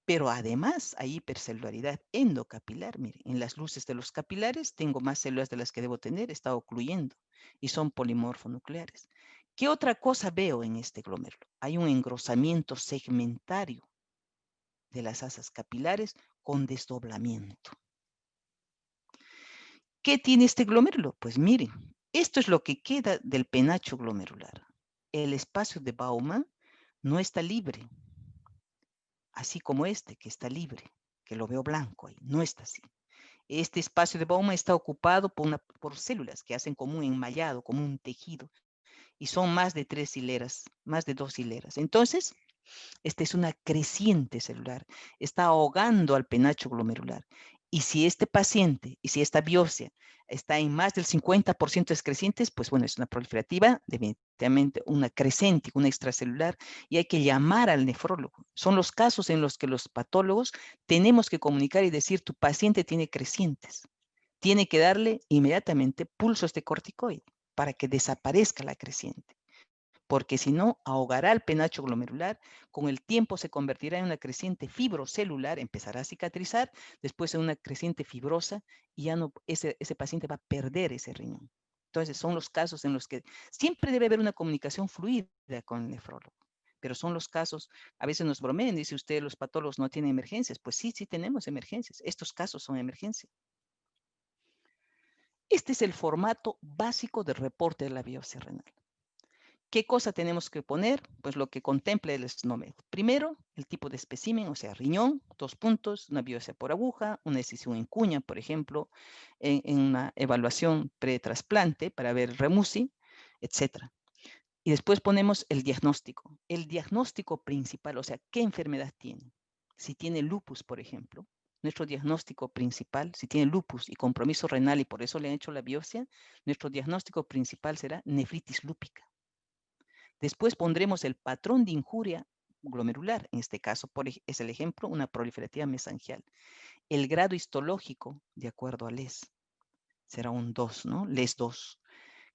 Speaker 2: pero además hay hipercelularidad endocapilar. Mire, en las luces de los capilares tengo más células de las que debo tener, está ocluyendo, y son polimorfonucleares. ¿Qué otra cosa veo en este glomérulo? Hay un engrosamiento segmentario de las asas capilares con desdoblamiento. ¿Qué tiene este glomérulo? Pues miren, esto es lo que queda del penacho glomerular. El espacio de Baumann no está libre, así como este que está libre, que lo veo blanco ahí, no está así. Este espacio de Baumann está ocupado por células que hacen como un enmallado, como un tejido, y son más de 3 hileras, más de 2 hileras. Entonces, esta es una creciente celular, está ahogando al penacho glomerular. Y si este paciente, y si esta biopsia está en más del 50% de crecientes, pues bueno, es una proliferativa, definitivamente una crescente, una extracelular, y hay que llamar al nefrólogo. Son los casos en los que los patólogos tenemos que comunicar y decir, tu paciente tiene crecientes. Tiene que darle inmediatamente pulsos de corticoide para que desaparezca la creciente, porque si no, ahogará el penacho glomerular, con el tiempo se convertirá en una creciente fibrocelular, empezará a cicatrizar, después en una creciente fibrosa, y ya no, ese paciente va a perder ese riñón. Entonces, son los casos en los que siempre debe haber una comunicación fluida con el nefrólogo. Pero son los casos, a veces nos bromean, dice usted, los patólogos no tienen emergencias. Pues sí, sí tenemos emergencias. Estos casos son emergencias. Este es el formato básico del reporte de la biopsia renal. ¿Qué cosa tenemos que poner? Pues lo que contempla el SNOMED. Primero, el tipo de espécimen, o sea, riñón, 2 puntos, una biopsia por aguja, una decisión en cuña, por ejemplo, en una evaluación pretrasplante para ver REMUSI, etc. Y después ponemos el diagnóstico. El diagnóstico principal, o sea, ¿qué enfermedad tiene? Si tiene lupus, por ejemplo, nuestro diagnóstico principal, si tiene lupus y compromiso renal y por eso le han hecho la biopsia, nuestro diagnóstico principal será nefritis lúpica. Después pondremos el patrón de injuria glomerular, en este caso es el ejemplo, una proliferativa mesangial. El grado histológico, de acuerdo a LES, será un 2, ¿no? LES 2.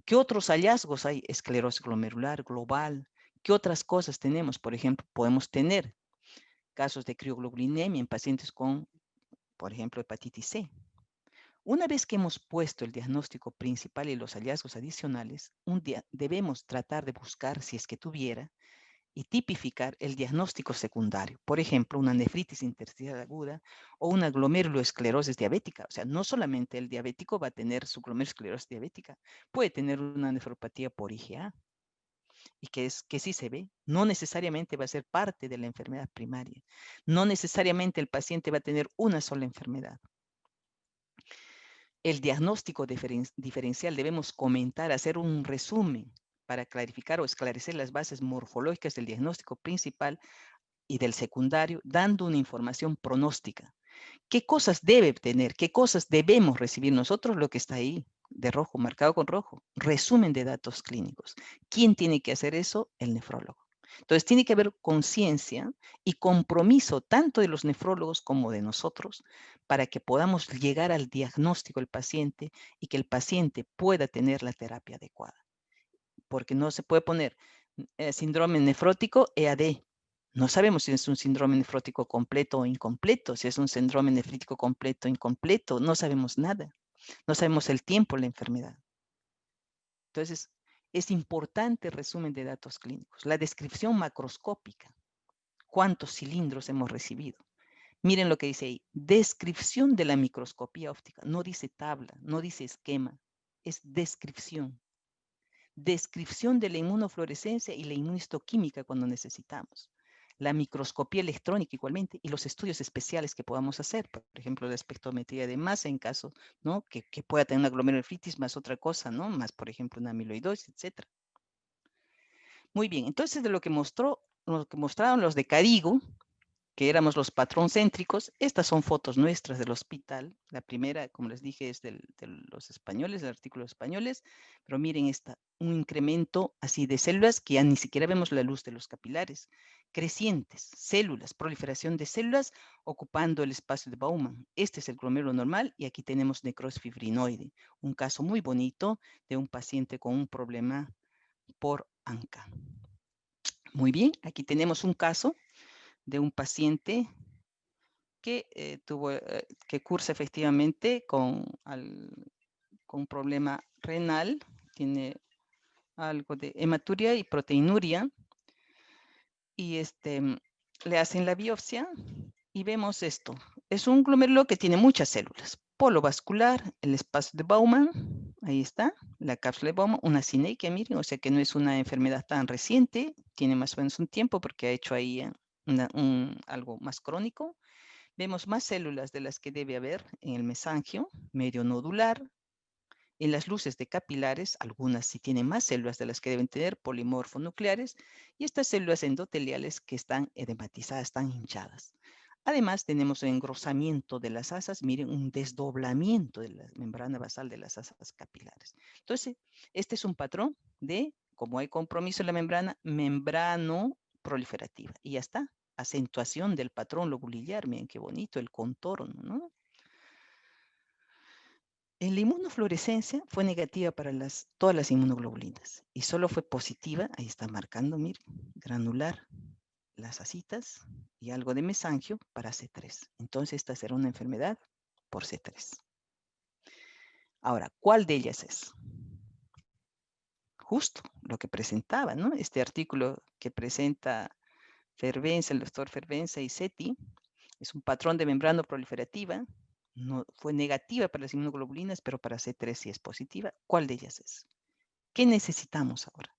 Speaker 2: ¿Qué otros hallazgos hay? Esclerosis glomerular global. ¿Qué otras cosas tenemos? Por ejemplo, podemos tener casos de crioglobulinemia en pacientes con, por ejemplo, hepatitis C. Una vez que hemos puesto el diagnóstico principal y los hallazgos adicionales, debemos tratar de buscar, si es que tuviera, y tipificar el diagnóstico secundario. Por ejemplo, una nefritis intersticial aguda o una glomeruloesclerosis diabética. O sea, no solamente el diabético va a tener su glomerulosclerosis diabética, puede tener una nefropatía por IgA y que sí se ve. No necesariamente va a ser parte de la enfermedad primaria. No necesariamente el paciente va a tener una sola enfermedad. El diagnóstico diferencial debemos comentar, hacer un resumen para clarificar o esclarecer las bases morfológicas del diagnóstico principal y del secundario, dando una información pronóstica. ¿Qué cosas debe tener? ¿Qué cosas debemos recibir nosotros? Lo que está ahí, de rojo, marcado con rojo. Resumen de datos clínicos. ¿Quién tiene que hacer eso? El nefrólogo. Entonces, tiene que haber conciencia y compromiso tanto de los nefrólogos como de nosotros para que podamos llegar al diagnóstico del paciente y que el paciente pueda tener la terapia adecuada. Porque no se puede poner síndrome nefrótico EAD. No sabemos si es un síndrome nefrótico completo o incompleto, si es un síndrome nefrítico completo o incompleto, no sabemos nada. No sabemos el tiempo de la enfermedad. Entonces, es importante el resumen de datos clínicos. La descripción macroscópica. ¿Cuántos cilindros hemos recibido? Miren lo que dice ahí. Descripción de la microscopía óptica. No dice tabla, no dice esquema. Es descripción. Descripción de la inmunofluorescencia y la inmunistoquímica cuando necesitamos. La microscopía electrónica igualmente y los estudios especiales que podamos hacer, por ejemplo, la espectrometría de masa en caso, ¿no? que pueda tener una glomerulonefritis más otra cosa, ¿no? Más, por ejemplo, una amiloidosis, etc. Muy bien, entonces de lo que mostraron los de Carigo, que éramos los patroncéntricos. Estas son fotos nuestras del hospital. La primera, como les dije, es de los españoles, del artículo de los españoles, pero miren esta, un incremento así de células que ya ni siquiera vemos la luz de los capilares. Crecientes, células, proliferación de células ocupando el espacio de Baumann. Este es el glomérulo normal y aquí tenemos necrosis fibrinoide, un caso muy bonito de un paciente con un problema por ANCA. Muy bien, aquí tenemos un caso de un paciente que que cursa efectivamente con un problema renal, tiene algo de hematuria y proteinuria, y le hacen la biopsia y vemos esto. Es un glomérulo que tiene muchas células. Polo vascular, el espacio de Baumann, ahí está, la cápsula de Baumann, una sinequia, miren, o sea que no es una enfermedad tan reciente, tiene más o menos un tiempo porque ha hecho ahí algo más crónico. Vemos más células de las que debe haber en el mesangio, medio nodular. En las luces de capilares, algunas sí tienen más células de las que deben tener, polimorfonucleares, y estas células endoteliales que están edematizadas, están hinchadas. Además, tenemos engrosamiento de las asas, miren, un desdoblamiento de la membrana basal de las asas capilares. Entonces, este es un patrón de, como hay compromiso en la membrana, membrano proliferativa. Y ya está, acentuación del patrón lobulillar, miren qué bonito el contorno, ¿no? En la inmunofluorescencia fue negativa para todas las inmunoglobulinas y solo fue positiva, ahí está marcando, miren, granular, las asitas y algo de mesangio para C3. Entonces esta será una enfermedad por C3. Ahora, ¿cuál de ellas es? Justo lo que presentaba, ¿no? Este artículo que presenta Fervenza, el doctor Fervenza y Seti, es un patrón de membrana proliferativa, no, fue negativa para las inmunoglobulinas, pero para C3 sí es positiva. ¿Cuál de ellas es? ¿Qué necesitamos ahora?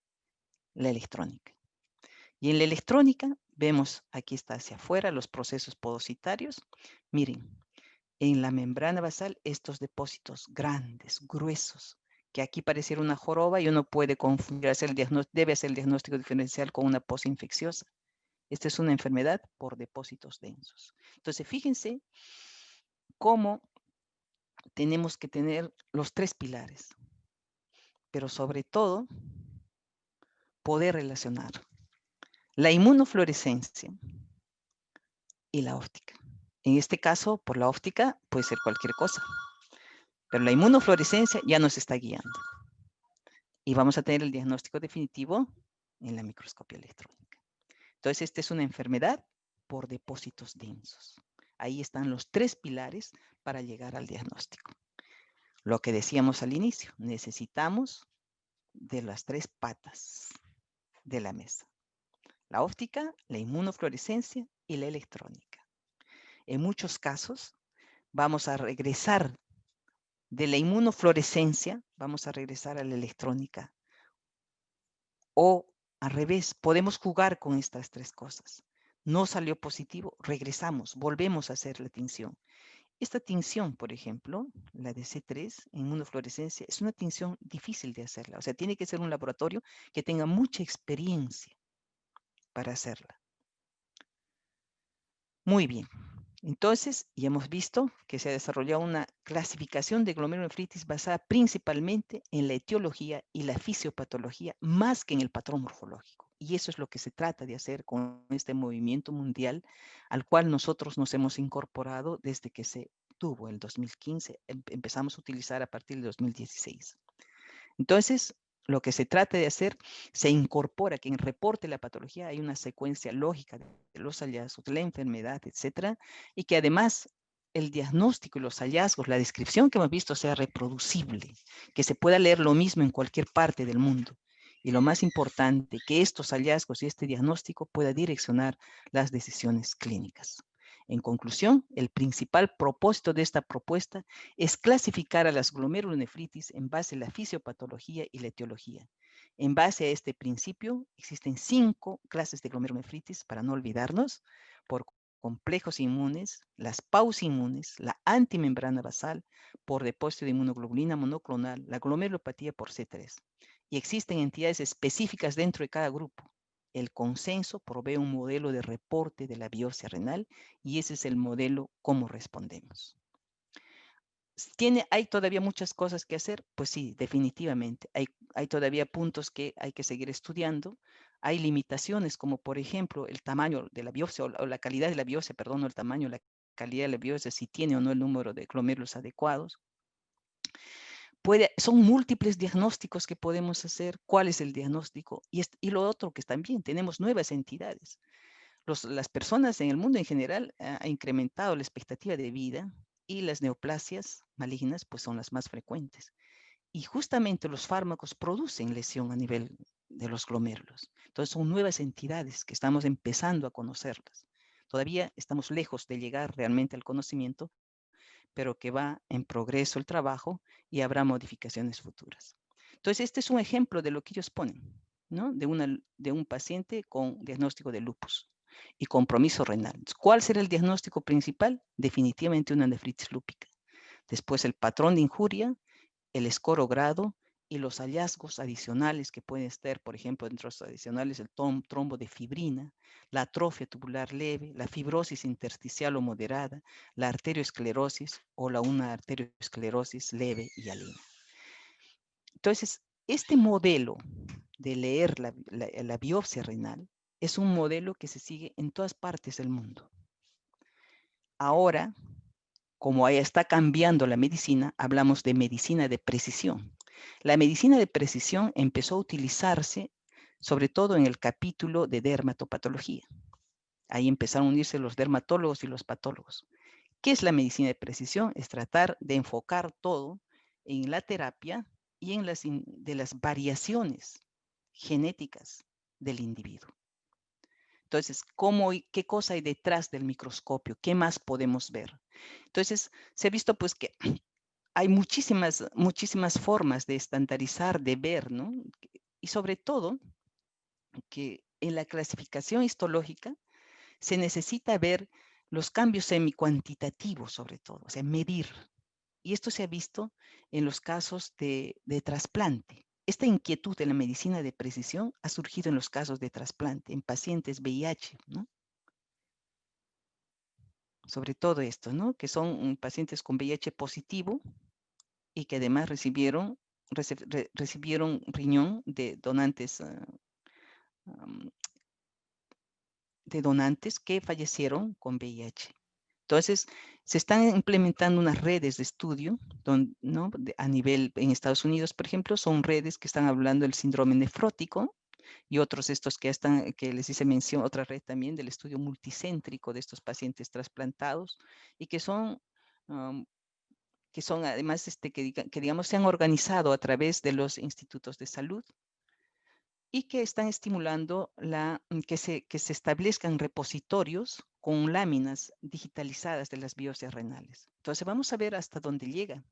Speaker 2: La electrónica. Y en la electrónica vemos, aquí está hacia afuera, los procesos podocitarios. Miren, en la membrana basal estos depósitos grandes, gruesos, que aquí pareciera una joroba y uno puede confundir, debe hacer el diagnóstico diferencial con una posinfecciosa. Esta es una enfermedad por depósitos densos. Entonces, fíjense cómo tenemos que tener los tres pilares, pero sobre todo, poder relacionar la inmunofluorescencia y la óptica. En este caso, por la óptica puede ser cualquier cosa, pero la inmunofluorescencia ya nos está guiando. Y vamos a tener el diagnóstico definitivo en la microscopía electrónica. Entonces, esta es una enfermedad por depósitos densos. Ahí están los tres pilares para llegar al diagnóstico. Lo que decíamos al inicio, necesitamos de las tres patas de la mesa. La óptica, la inmunofluorescencia y la electrónica. En muchos casos, vamos a regresar de la inmunofluorescencia, vamos a regresar a la electrónica. O al revés, podemos jugar con estas tres cosas. No salió positivo, regresamos, volvemos a hacer la tinción. Esta tinción, por ejemplo, la de C3 en inmunofluorescencia, es una tinción difícil de hacerla. O sea, tiene que ser un laboratorio que tenga mucha experiencia para hacerla. Muy bien. Entonces, ya hemos visto que se ha desarrollado una clasificación de glomerulonefritis basada principalmente en la etiología y la fisiopatología, más que en el patrón morfológico. Y eso es lo que se trata de hacer con este movimiento mundial al cual nosotros nos hemos incorporado desde que se tuvo el 2015. Empezamos a utilizar a partir del 2016. Entonces, lo que se trata de hacer, se incorpora que en el reporte de la patología hay una secuencia lógica de los hallazgos, de la enfermedad, etcétera, y que además el diagnóstico y los hallazgos, la descripción que hemos visto sea reproducible, que se pueda leer lo mismo en cualquier parte del mundo. Y lo más importante, que estos hallazgos y este diagnóstico pueda direccionar las decisiones clínicas. En conclusión, el principal propósito de esta propuesta es clasificar a las glomerulonefritis en base a la fisiopatología y la etiología. En base a este principio, existen 5 clases de glomerulonefritis, para no olvidarnos, por complejos inmunes, las pausinmunes, la antimembrana basal, por depósito de inmunoglobulina monoclonal, la glomerulopatía por C3. Y existen entidades específicas dentro de cada grupo. El consenso provee un modelo de reporte de la biopsia renal y ese es el modelo cómo respondemos. ¿Hay todavía muchas cosas que hacer? Pues sí, definitivamente. Hay todavía puntos que hay que seguir estudiando. Hay limitaciones como, por ejemplo, el tamaño de la biopsia o la calidad de la biopsia, perdón, no el tamaño, la calidad de la biopsia, si tiene o no el número de glomérulos adecuados. Son múltiples diagnósticos que podemos hacer. ¿Cuál es el diagnóstico? Y lo otro que también tenemos nuevas entidades. Las personas en el mundo en general ha incrementado la expectativa de vida y las neoplasias malignas pues son las más frecuentes. Y justamente los fármacos producen lesión a nivel de los glomérulos. Entonces son nuevas entidades que estamos empezando a conocerlas. Todavía estamos lejos de llegar realmente al conocimiento, pero que va en progreso el trabajo y habrá modificaciones futuras. Entonces este es un ejemplo de lo que ellos ponen, ¿no? De un paciente con diagnóstico de lupus y compromiso renal. ¿Cuál será el diagnóstico principal? Definitivamente una nefritis lúpica. Después el patrón de injuria, el score o grado y los hallazgos adicionales que pueden estar, por ejemplo, dentro de los adicionales, el trombo de fibrina, la atrofia tubular leve, la fibrosis intersticial o moderada, la arterioesclerosis o una arterioesclerosis leve y alina. Entonces, este modelo de leer la biopsia renal es un modelo que se sigue en todas partes del mundo. Ahora, como ahí está cambiando la medicina, hablamos de medicina de precisión. La medicina de precisión empezó a utilizarse sobre todo en el capítulo de dermatopatología. Ahí empezaron a unirse los dermatólogos y los patólogos. ¿Qué es la medicina de precisión? Es tratar de enfocar todo en la terapia y en las variaciones genéticas del individuo. Entonces, ¿qué cosa hay detrás del microscopio? ¿Qué más podemos ver? Entonces, se ha visto pues que hay muchísimas formas de estandarizar, de ver, ¿no? Y sobre todo, que en la clasificación histológica se necesita ver los cambios semicuantitativos, sobre todo, o sea, medir. Y esto se ha visto en los casos de trasplante. Esta inquietud de la medicina de precisión ha surgido en los casos de trasplante, en pacientes VIH, ¿no? Sobre todo esto, ¿no? Que son pacientes con VIH positivo y que además recibieron riñón de donantes que fallecieron con VIH. Entonces, se están implementando unas redes de estudio, ¿no? A nivel, en Estados Unidos, por ejemplo, son redes que están hablando del síndrome nefrótico y otros estos que les hice mención, otra red también del estudio multicéntrico de estos pacientes trasplantados y que son además que digamos se han organizado a través de los institutos de salud y que están estimulando que se establezcan repositorios con láminas digitalizadas de las biopsias renales. Entonces vamos a ver hasta dónde llega.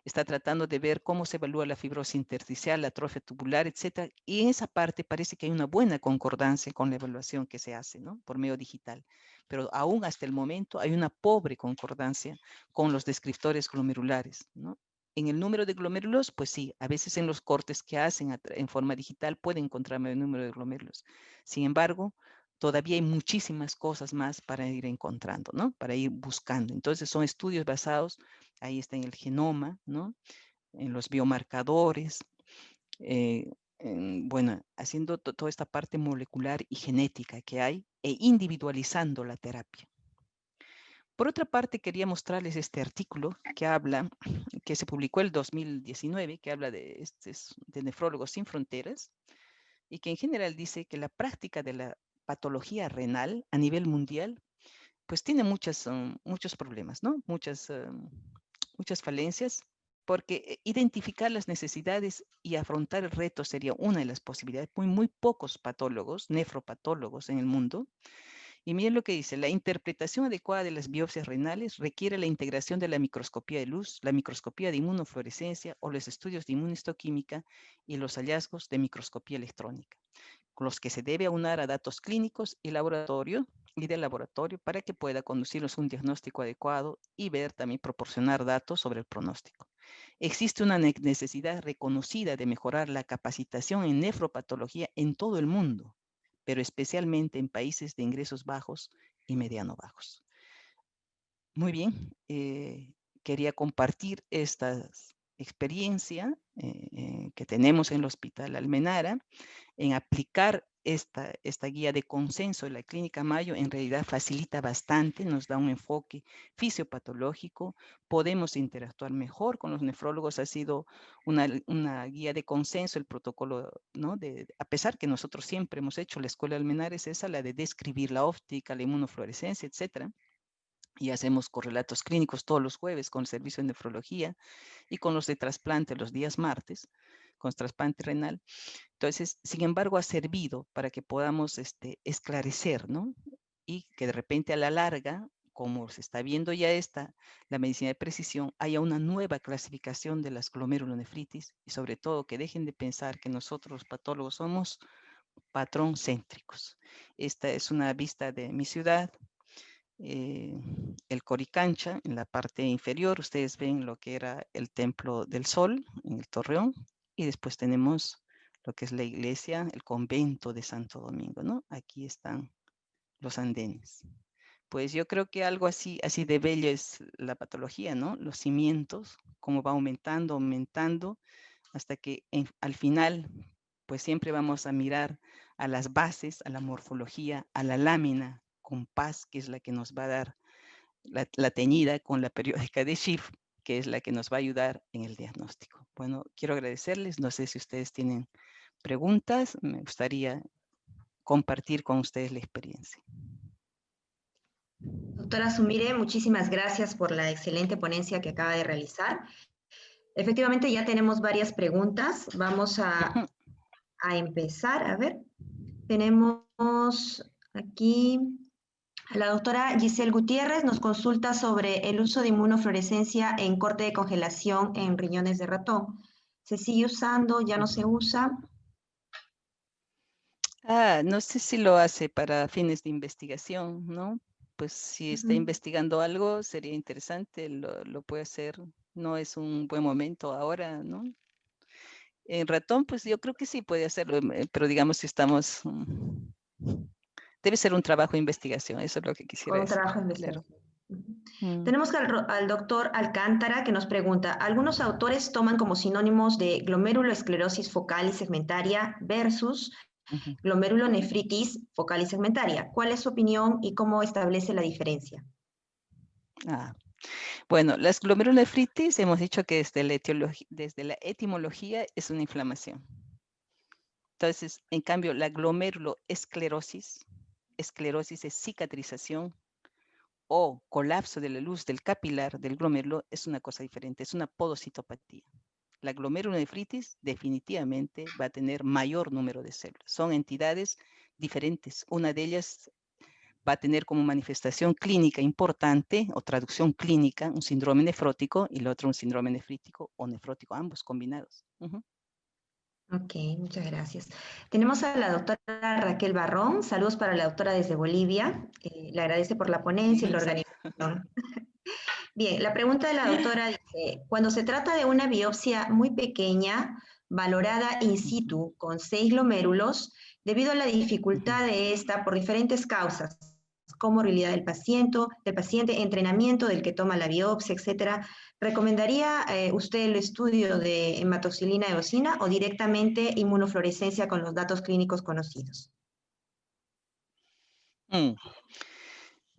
Speaker 2: está tratando de ver cómo se evalúa la fibrosis intersticial, la atrofia tubular, etcétera. Y en esa parte parece que hay una buena concordancia con la evaluación que se hace, ¿no? Por medio digital. Pero aún hasta el momento hay una pobre concordancia con los descriptores glomerulares, ¿no? En el número de glomérulos, pues sí, a veces en los cortes que hacen en forma digital pueden encontrarme el número de glomérulos. Sin embargo, todavía hay muchísimas cosas más para ir encontrando, ¿no? Para ir buscando. Entonces son estudios basados, ahí está en el genoma, ¿no? En los biomarcadores, bueno, haciendo toda esta parte molecular y genética que hay e individualizando la terapia. Por otra parte, quería mostrarles este artículo que habla, que se publicó el 2019, que habla de Nefrólogos Sin Fronteras, y que en general dice que la práctica de la patología renal a nivel mundial, pues tiene muchos problemas, ¿no? Muchas falencias, porque identificar las necesidades y afrontar el reto sería una de las posibilidades. Muy pocos patólogos, nefropatólogos en el mundo. Y miren lo que dice, la interpretación adecuada de las biopsias renales requiere la integración de la microscopía de luz, la microscopía de inmunofluorescencia o los estudios de inmunistoquímica y los hallazgos de microscopía electrónica, con los que se debe aunar a datos clínicos y de laboratorio para que pueda conducirnos un diagnóstico adecuado y ver también proporcionar datos sobre el pronóstico. Existe una necesidad reconocida de mejorar la capacitación en nefropatología en todo el mundo, pero especialmente en países de ingresos bajos y mediano bajos. Muy bien, quería compartir esta experiencia que tenemos en el Hospital Almenara en aplicar esta guía de consenso de la Clínica Mayo. En realidad facilita bastante, nos da un enfoque fisiopatológico, podemos interactuar mejor con los nefrólogos. Ha sido una guía de consenso, el protocolo, ¿no? A pesar que nosotros siempre hemos hecho, la Escuela Almenara es esa, la de describir la óptica, la inmunofluorescencia, etcétera. Y hacemos correlatos clínicos todos los jueves con el servicio de nefrología y con los de trasplante los días martes, con trasplante renal. Entonces, sin embargo, ha servido para que podamos esclarecer, ¿no? Y que de repente a la larga, como se está viendo ya la medicina de precisión, haya una nueva clasificación de las glomerulonefritis y sobre todo que dejen de pensar que nosotros los patólogos somos patrón céntricos. Esta es una vista de mi ciudad, el Coricancha, en la parte inferior, ustedes ven lo que era el Templo del Sol, en el Torreón, y después tenemos lo que es la iglesia, el convento de Santo Domingo, ¿no? Aquí están los andenes. Pues yo creo que algo así de bello es la patología, ¿no? Los cimientos, cómo va aumentando, hasta que al final, pues siempre vamos a mirar a las bases, a la morfología, a la lámina compás, que es la que nos va a dar la teñida con la periódica de Schiff, que es la que nos va a ayudar en el diagnóstico. Bueno, quiero agradecerles. No sé si ustedes tienen preguntas. Me gustaría compartir con ustedes la experiencia.
Speaker 1: Doctora Sumire, muchísimas gracias por la excelente ponencia que acaba de realizar. Efectivamente, ya tenemos varias preguntas. Vamos a empezar. A ver, tenemos aquí a la doctora Giselle Gutiérrez, nos consulta sobre el uso de inmunofluorescencia en corte de congelación en riñones de ratón. ¿Se sigue usando? ¿Ya no se usa?
Speaker 2: No sé si lo hace para fines de investigación, ¿no? Pues si está investigando algo, sería interesante, lo puede hacer. No es un buen momento ahora, ¿no? En ratón, pues yo creo que sí puede hacerlo, pero digamos si estamos... debe ser un trabajo de investigación, eso es lo que quisiera
Speaker 1: Con un
Speaker 2: decir.
Speaker 1: trabajo de
Speaker 2: Claro.
Speaker 1: investigación. Tenemos al doctor Alcántara que nos pregunta, algunos autores toman como sinónimos de glomerulosclerosis focal y segmentaria versus glomerulonefritis focal y segmentaria. ¿Cuál es su opinión y cómo establece la diferencia?
Speaker 2: Bueno, las glomerulonefritis hemos dicho que desde la etimología es una inflamación. Entonces, en cambio, la glomeruloesclerosis, esclerosis es cicatrización o colapso de la luz del capilar del glomérulo, es una cosa diferente, es una podocitopatía. La glomerulonefritis definitivamente va a tener mayor número de células. Son entidades diferentes. Una de ellas va a tener como manifestación clínica importante o traducción clínica un síndrome nefrótico y el otro un síndrome nefrítico o nefrótico, ambos combinados.
Speaker 1: Ok, muchas gracias. Tenemos a la doctora Raquel Barrón. Saludos para la doctora desde Bolivia. Le agradece por la ponencia y la organización. Bien, la pregunta de la doctora dice, cuando se trata de una biopsia muy pequeña, valorada in situ con 6 glomérulos, debido a la dificultad de esta por diferentes causas, comorbilidad del paciente, entrenamiento del que toma la biopsia, etcétera, ¿recomendaría usted el estudio de hematoxilina eosina o directamente inmunofluorescencia con los datos clínicos conocidos?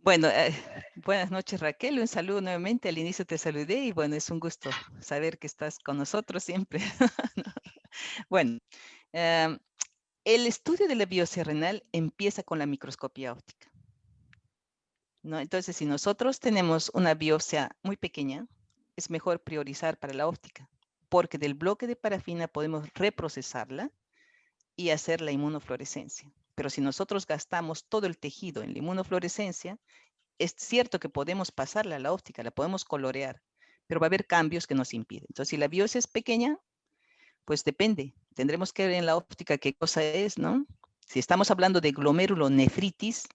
Speaker 2: Bueno, buenas noches Raquel, un saludo nuevamente, al inicio te saludé y bueno, es un gusto saber que estás con nosotros siempre. Bueno, el estudio de la biopsia renal empieza con la microscopía óptica, ¿no? Entonces, si nosotros tenemos una biopsia muy pequeña, es mejor priorizar para la óptica, porque del bloque de parafina podemos reprocesarla y hacer la inmunofluorescencia. Pero si nosotros gastamos todo el tejido en la inmunofluorescencia, es cierto que podemos pasarla a la óptica, la podemos colorear, pero va a haber cambios que nos impiden. Entonces, si la biopsia es pequeña, pues depende. Tendremos que ver en la óptica qué cosa es, ¿no? Si estamos hablando de glomerulonefritis,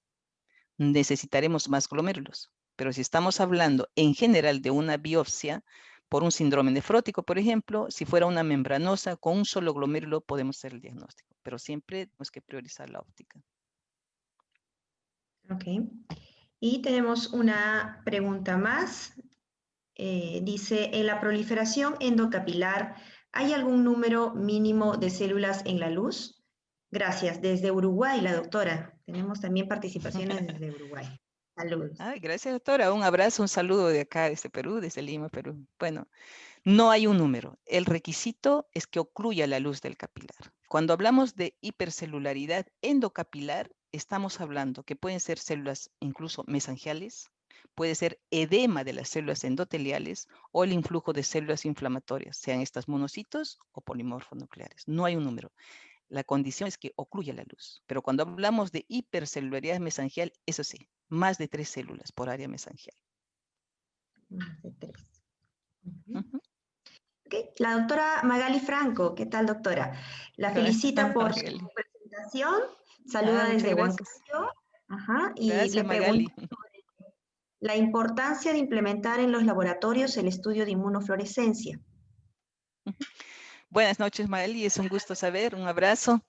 Speaker 2: necesitaremos más glomérulos. Pero si estamos hablando en general de una biopsia por un síndrome nefrótico, por ejemplo, si fuera una membranosa, con un solo glomérulo podemos hacer el diagnóstico, pero siempre tenemos que priorizar la óptica.
Speaker 1: Ok. Y tenemos una pregunta más. Dice, en la proliferación endocapilar, ¿hay algún número mínimo de células en la luz? Gracias. Desde Uruguay, la doctora. Tenemos también participaciones desde Uruguay. Saludos.
Speaker 2: Ay, gracias, doctora. Un abrazo, un saludo de acá, desde Perú, desde Lima, Perú. Bueno, no hay un número. El requisito es que ocluya la luz del capilar. Cuando hablamos de hipercelularidad endocapilar, estamos hablando que pueden ser células incluso mesangiales, puede ser edema de las células endoteliales o el influjo de células inflamatorias, sean estas monocitos o polimorfonucleares. No hay un número. La condición es que ocluya la luz. Pero cuando hablamos de hipercelularidad mesangial, eso sí, más de 3 células por área mesangial.
Speaker 1: Más de 3.
Speaker 2: Ujú.
Speaker 1: Okay. La doctora Magali Franco, ¿qué tal, doctora? La felicita por su
Speaker 2: Magali.
Speaker 1: presentación. Saluda
Speaker 2: Muchas
Speaker 1: desde
Speaker 2: gracias.
Speaker 1: Huancayo. Ajá, y
Speaker 2: Gracias,
Speaker 1: le
Speaker 2: Magali.
Speaker 1: pregunta sobre la importancia de implementar en los laboratorios el estudio de inmunofluorescencia.
Speaker 2: Buenas noches, Magali. Es un gusto saber. Un abrazo.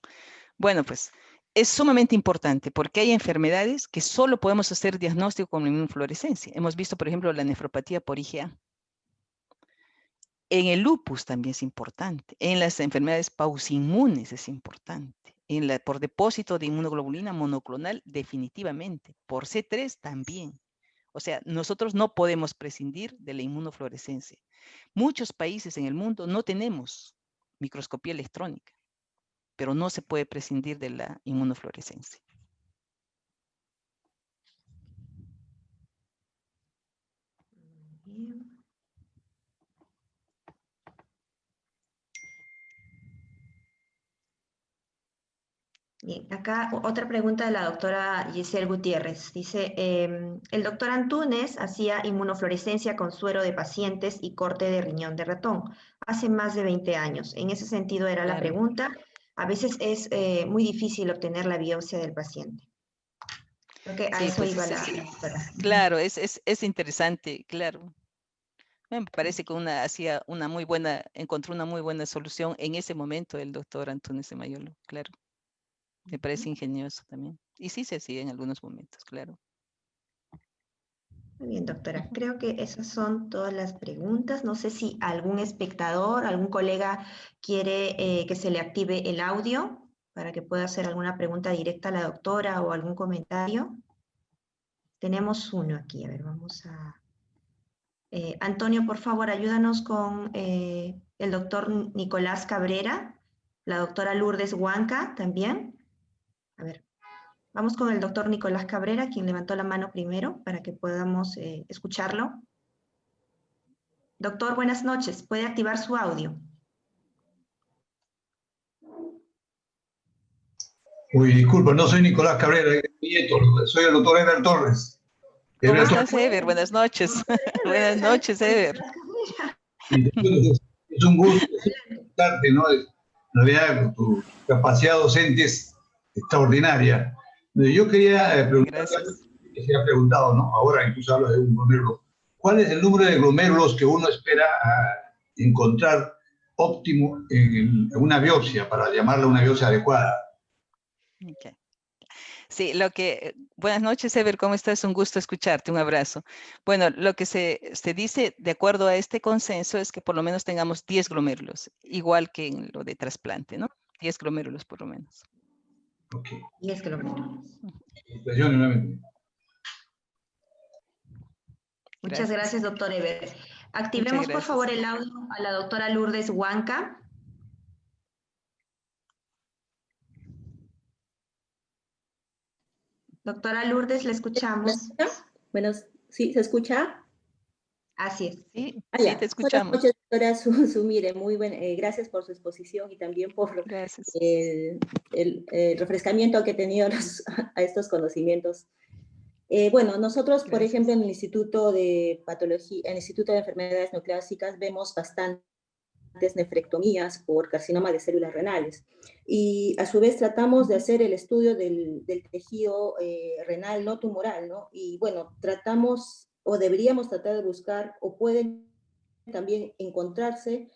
Speaker 2: Bueno, pues es sumamente importante porque hay enfermedades que solo podemos hacer diagnóstico con la inmunofluorescencia. Hemos visto, por ejemplo, la nefropatía por IgA. En el lupus también es importante. En las enfermedades pausinmunes es importante. Por depósito de inmunoglobulina monoclonal, definitivamente. Por C3 también. O sea, nosotros no podemos prescindir de la inmunofluorescencia. Muchos países en el mundo no tenemos microscopía electrónica, pero no se puede prescindir de la inmunofluorescencia.
Speaker 1: Bien, acá otra pregunta de la doctora Giselle Gutiérrez. Dice, el doctor Antúnez hacía inmunofluorescencia con suero de pacientes y corte de riñón de ratón hace más de 20 años. En ese sentido era la
Speaker 2: Claro.
Speaker 1: pregunta. A veces es muy difícil obtener la biopsia del paciente. Creo que a
Speaker 2: Sí,
Speaker 1: eso
Speaker 2: pues
Speaker 1: iba la doctora.
Speaker 2: claro, es interesante, claro. Me parece que encontró una muy buena solución en ese momento el doctor Antúnez de Mayolo, claro. Me parece ingenioso también. Y sí se hacía en algunos momentos, claro.
Speaker 1: Muy bien, doctora. Creo que esas son todas las preguntas. No sé si algún espectador, algún colega quiere que se le active el audio para que pueda hacer alguna pregunta directa a la doctora o algún comentario. Tenemos uno aquí. A ver, vamos a... Antonio, por favor, ayúdanos con el doctor Nicolás Cabrera, la doctora Lourdes Huanca también. A ver, vamos con el doctor Nicolás Cabrera, quien levantó la mano primero para que podamos escucharlo. Doctor, buenas noches. ¿Puede activar su audio?
Speaker 3: Uy, disculpa, no soy Nicolás Cabrera, es mi nieto, soy el doctor Ever Torres.
Speaker 2: ¿Cómo
Speaker 3: Ever
Speaker 2: estás, Ever? Buenas noches. Buenas noches, Ever.
Speaker 3: Es un gusto escucharte, ¿no? En realidad, tu capacidad docente es extraordinaria. Yo quería preguntarte algo
Speaker 2: Gracias.
Speaker 3: que se ha preguntado, ¿no? Ahora incluso hablo de un glomérulo. ¿Cuál es el número de glomérulos que uno espera encontrar óptimo en una biopsia, para llamarla una biopsia adecuada?
Speaker 2: Okay. Sí, buenas noches, Ever, ¿cómo estás? Un gusto escucharte, un abrazo. Bueno, lo que se dice, de acuerdo a este consenso, es que por lo menos tengamos 10 glomérulos, igual que en lo de trasplante, ¿no? 10 glomérulos por lo menos.
Speaker 3: Ok.
Speaker 1: 10 kilómetros.
Speaker 3: Felicitaciones nuevamente.
Speaker 1: Muchas gracias, doctor Eber. Activemos, por favor, el audio a la doctora Lourdes Huanca. Doctora Lourdes, le escuchamos.
Speaker 4: Bueno, ¿sí se escucha?
Speaker 1: Así es.
Speaker 2: Sí, sí, te escuchamos.
Speaker 4: Buenas noches, doctora Sumire. Muy bien, gracias por su exposición y también por el refrescamiento que he tenido a estos conocimientos. Bueno, nosotros, por ejemplo, en el Instituto de Patología, en el Instituto de Enfermedades Neoplásicas, vemos bastantes nefrectomías por carcinoma de células renales. Y a su vez tratamos de hacer el estudio del tejido renal no tumoral, ¿no? Y bueno, tratamos o deberíamos tratar de buscar o pueden también encontrarse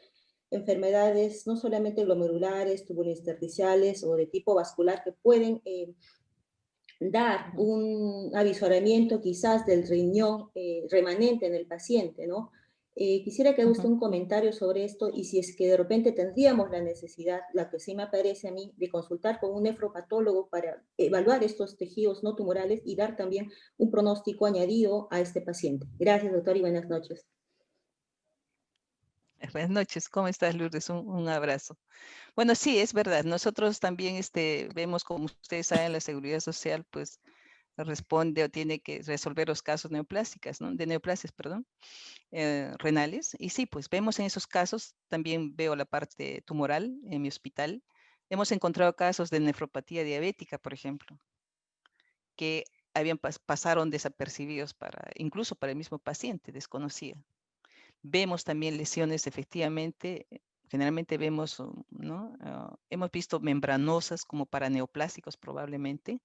Speaker 4: enfermedades no solamente glomerulares, tubulointersticiales o de tipo vascular que pueden dar un avisoramiento quizás del riñón remanente en el paciente, ¿no? Quisiera que haga usted un comentario sobre esto y si es que de repente tendríamos la necesidad, la que sí me parece a mí, de consultar con un nefropatólogo para evaluar estos tejidos no tumorales y dar también un pronóstico añadido a este paciente. Gracias, doctor, y buenas noches.
Speaker 2: Buenas noches, ¿cómo estás, Lourdes? Un abrazo. Bueno, sí, es verdad. Nosotros también vemos, como ustedes saben, la Seguridad Social, pues, responde o tiene que resolver los casos neoplásicas, ¿no? De neoplasias, perdón, renales. Y sí, pues vemos en esos casos, también veo la parte tumoral en mi hospital. Hemos encontrado casos de nefropatía diabética, por ejemplo, que pasaron desapercibidos incluso para el mismo paciente, desconocida. Vemos también lesiones, efectivamente, generalmente vemos, ¿no? Hemos visto membranosas como para neoplásicos probablemente,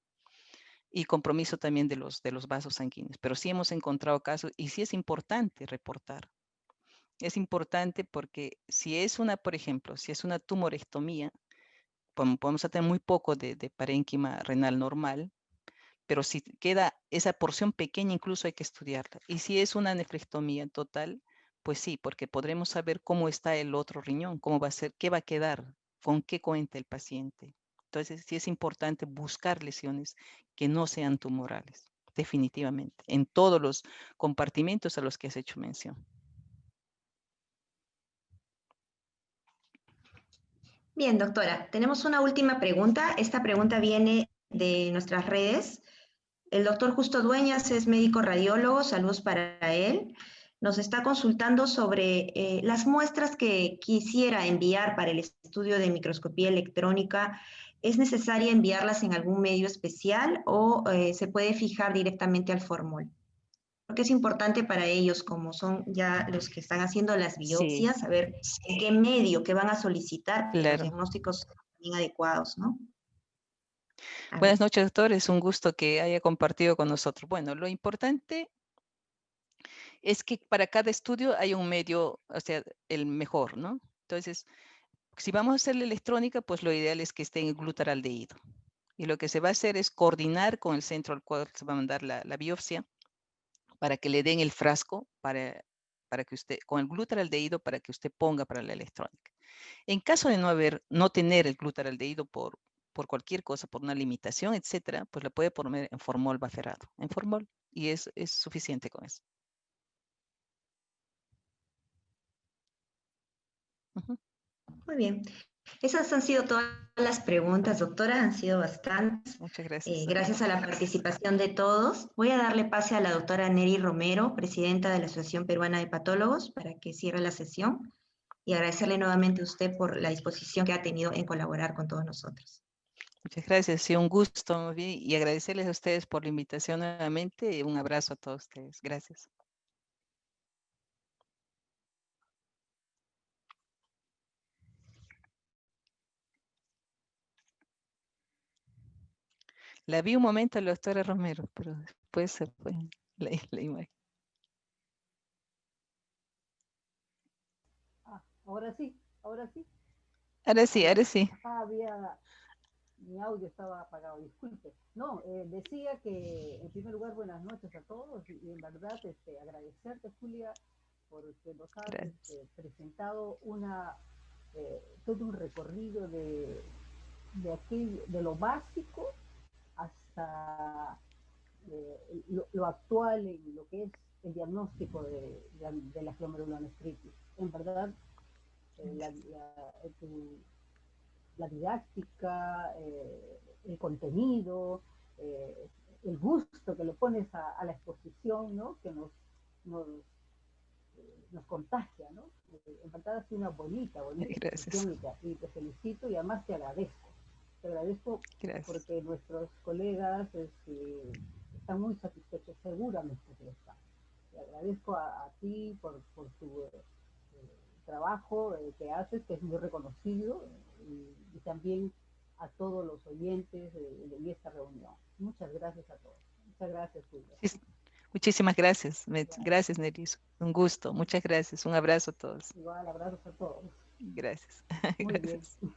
Speaker 2: y compromiso también de los vasos sanguíneos. Pero sí hemos encontrado casos y sí es importante reportar. Es importante porque si es por ejemplo, si es una tumorectomía, podemos tener muy poco de parénquima renal normal, pero si queda esa porción pequeña, incluso hay que estudiarla. Y si es una nefrectomía total, pues sí, porque podremos saber cómo está el otro riñón, cómo va a ser, qué va a quedar, con qué cuenta el paciente. Entonces, sí es importante buscar lesiones que no sean tumorales, definitivamente, en todos los compartimentos a los que has hecho mención.
Speaker 1: Bien, doctora, tenemos una última pregunta. Esta pregunta viene de nuestras redes. El doctor Justo Dueñas es médico radiólogo, saludos para él. Nos está consultando sobre las muestras que quisiera enviar para el estudio de microscopía electrónica. ¿Es necesaria enviarlas en algún medio especial o se puede fijar directamente al formol? Porque es importante para ellos, como son ya los que están haciendo las biopsias,
Speaker 2: Sí,
Speaker 1: saber en qué medio que van a solicitar que los
Speaker 2: claro.
Speaker 1: diagnósticos sean bien adecuados, ¿no?
Speaker 2: Buenas noches, doctor. Es un gusto que haya compartido con nosotros. Bueno, lo importante es que para cada estudio hay un medio, o sea, el mejor, ¿no? Entonces, si vamos a hacer la electrónica, pues lo ideal es que esté en el glutaraldehído. Y lo que se va a hacer es coordinar con el centro al cual se va a mandar la biopsia para que le den el frasco para que usted, con el glutaraldehído, para que usted ponga para la electrónica. En caso de no tener el glutaraldehído por cualquier cosa, por una limitación, etcétera, pues lo puede poner en formol baferrado, en formol, y es suficiente con eso.
Speaker 1: Muy bien. Esas han sido todas las preguntas, doctora, han sido bastantes.
Speaker 2: Muchas gracias.
Speaker 1: Gracias a la participación de todos. Voy a darle pase a la doctora Neri Romero, presidenta de la Asociación Peruana de Patólogos, para que cierre la sesión y agradecerle nuevamente a usted por la disposición que ha tenido en colaborar con todos nosotros.
Speaker 2: Muchas gracias, sí, un gusto, muy bien, y agradecerles a ustedes por la invitación nuevamente. Un abrazo a todos ustedes. Gracias. La vi un momento a la doctora Romero, pero después se fue la imagen.
Speaker 5: Ahora sí, ahora sí.
Speaker 2: Ahora sí, ahora sí.
Speaker 5: Mi audio estaba apagado, disculpe. No, decía que en primer lugar buenas noches a todos y en verdad agradecerte, Julia, porque nos has presentado todo un recorrido de lo básico hasta lo actual en lo que es el diagnóstico de la glomerulonefritis. En verdad, la didáctica, el contenido, el gusto que le pones a la exposición, ¿no? Que nos contagia, ¿no? En verdad ha sido una bonita exposición y te felicito y además te agradezco. Te agradezco porque nuestros colegas están muy satisfechos, seguramente que lo están. Te agradezco a ti por tu trabajo que haces, que es muy reconocido, y también a todos los oyentes de esta reunión. Muchas gracias a todos. Muchas gracias, Julia.
Speaker 2: Sí, muchísimas gracias. Gracias, Neris. Un gusto. Muchas gracias. Un abrazo a todos.
Speaker 5: Igual, abrazos a todos.
Speaker 2: Gracias.
Speaker 5: Muy
Speaker 2: Gracias.
Speaker 5: bien.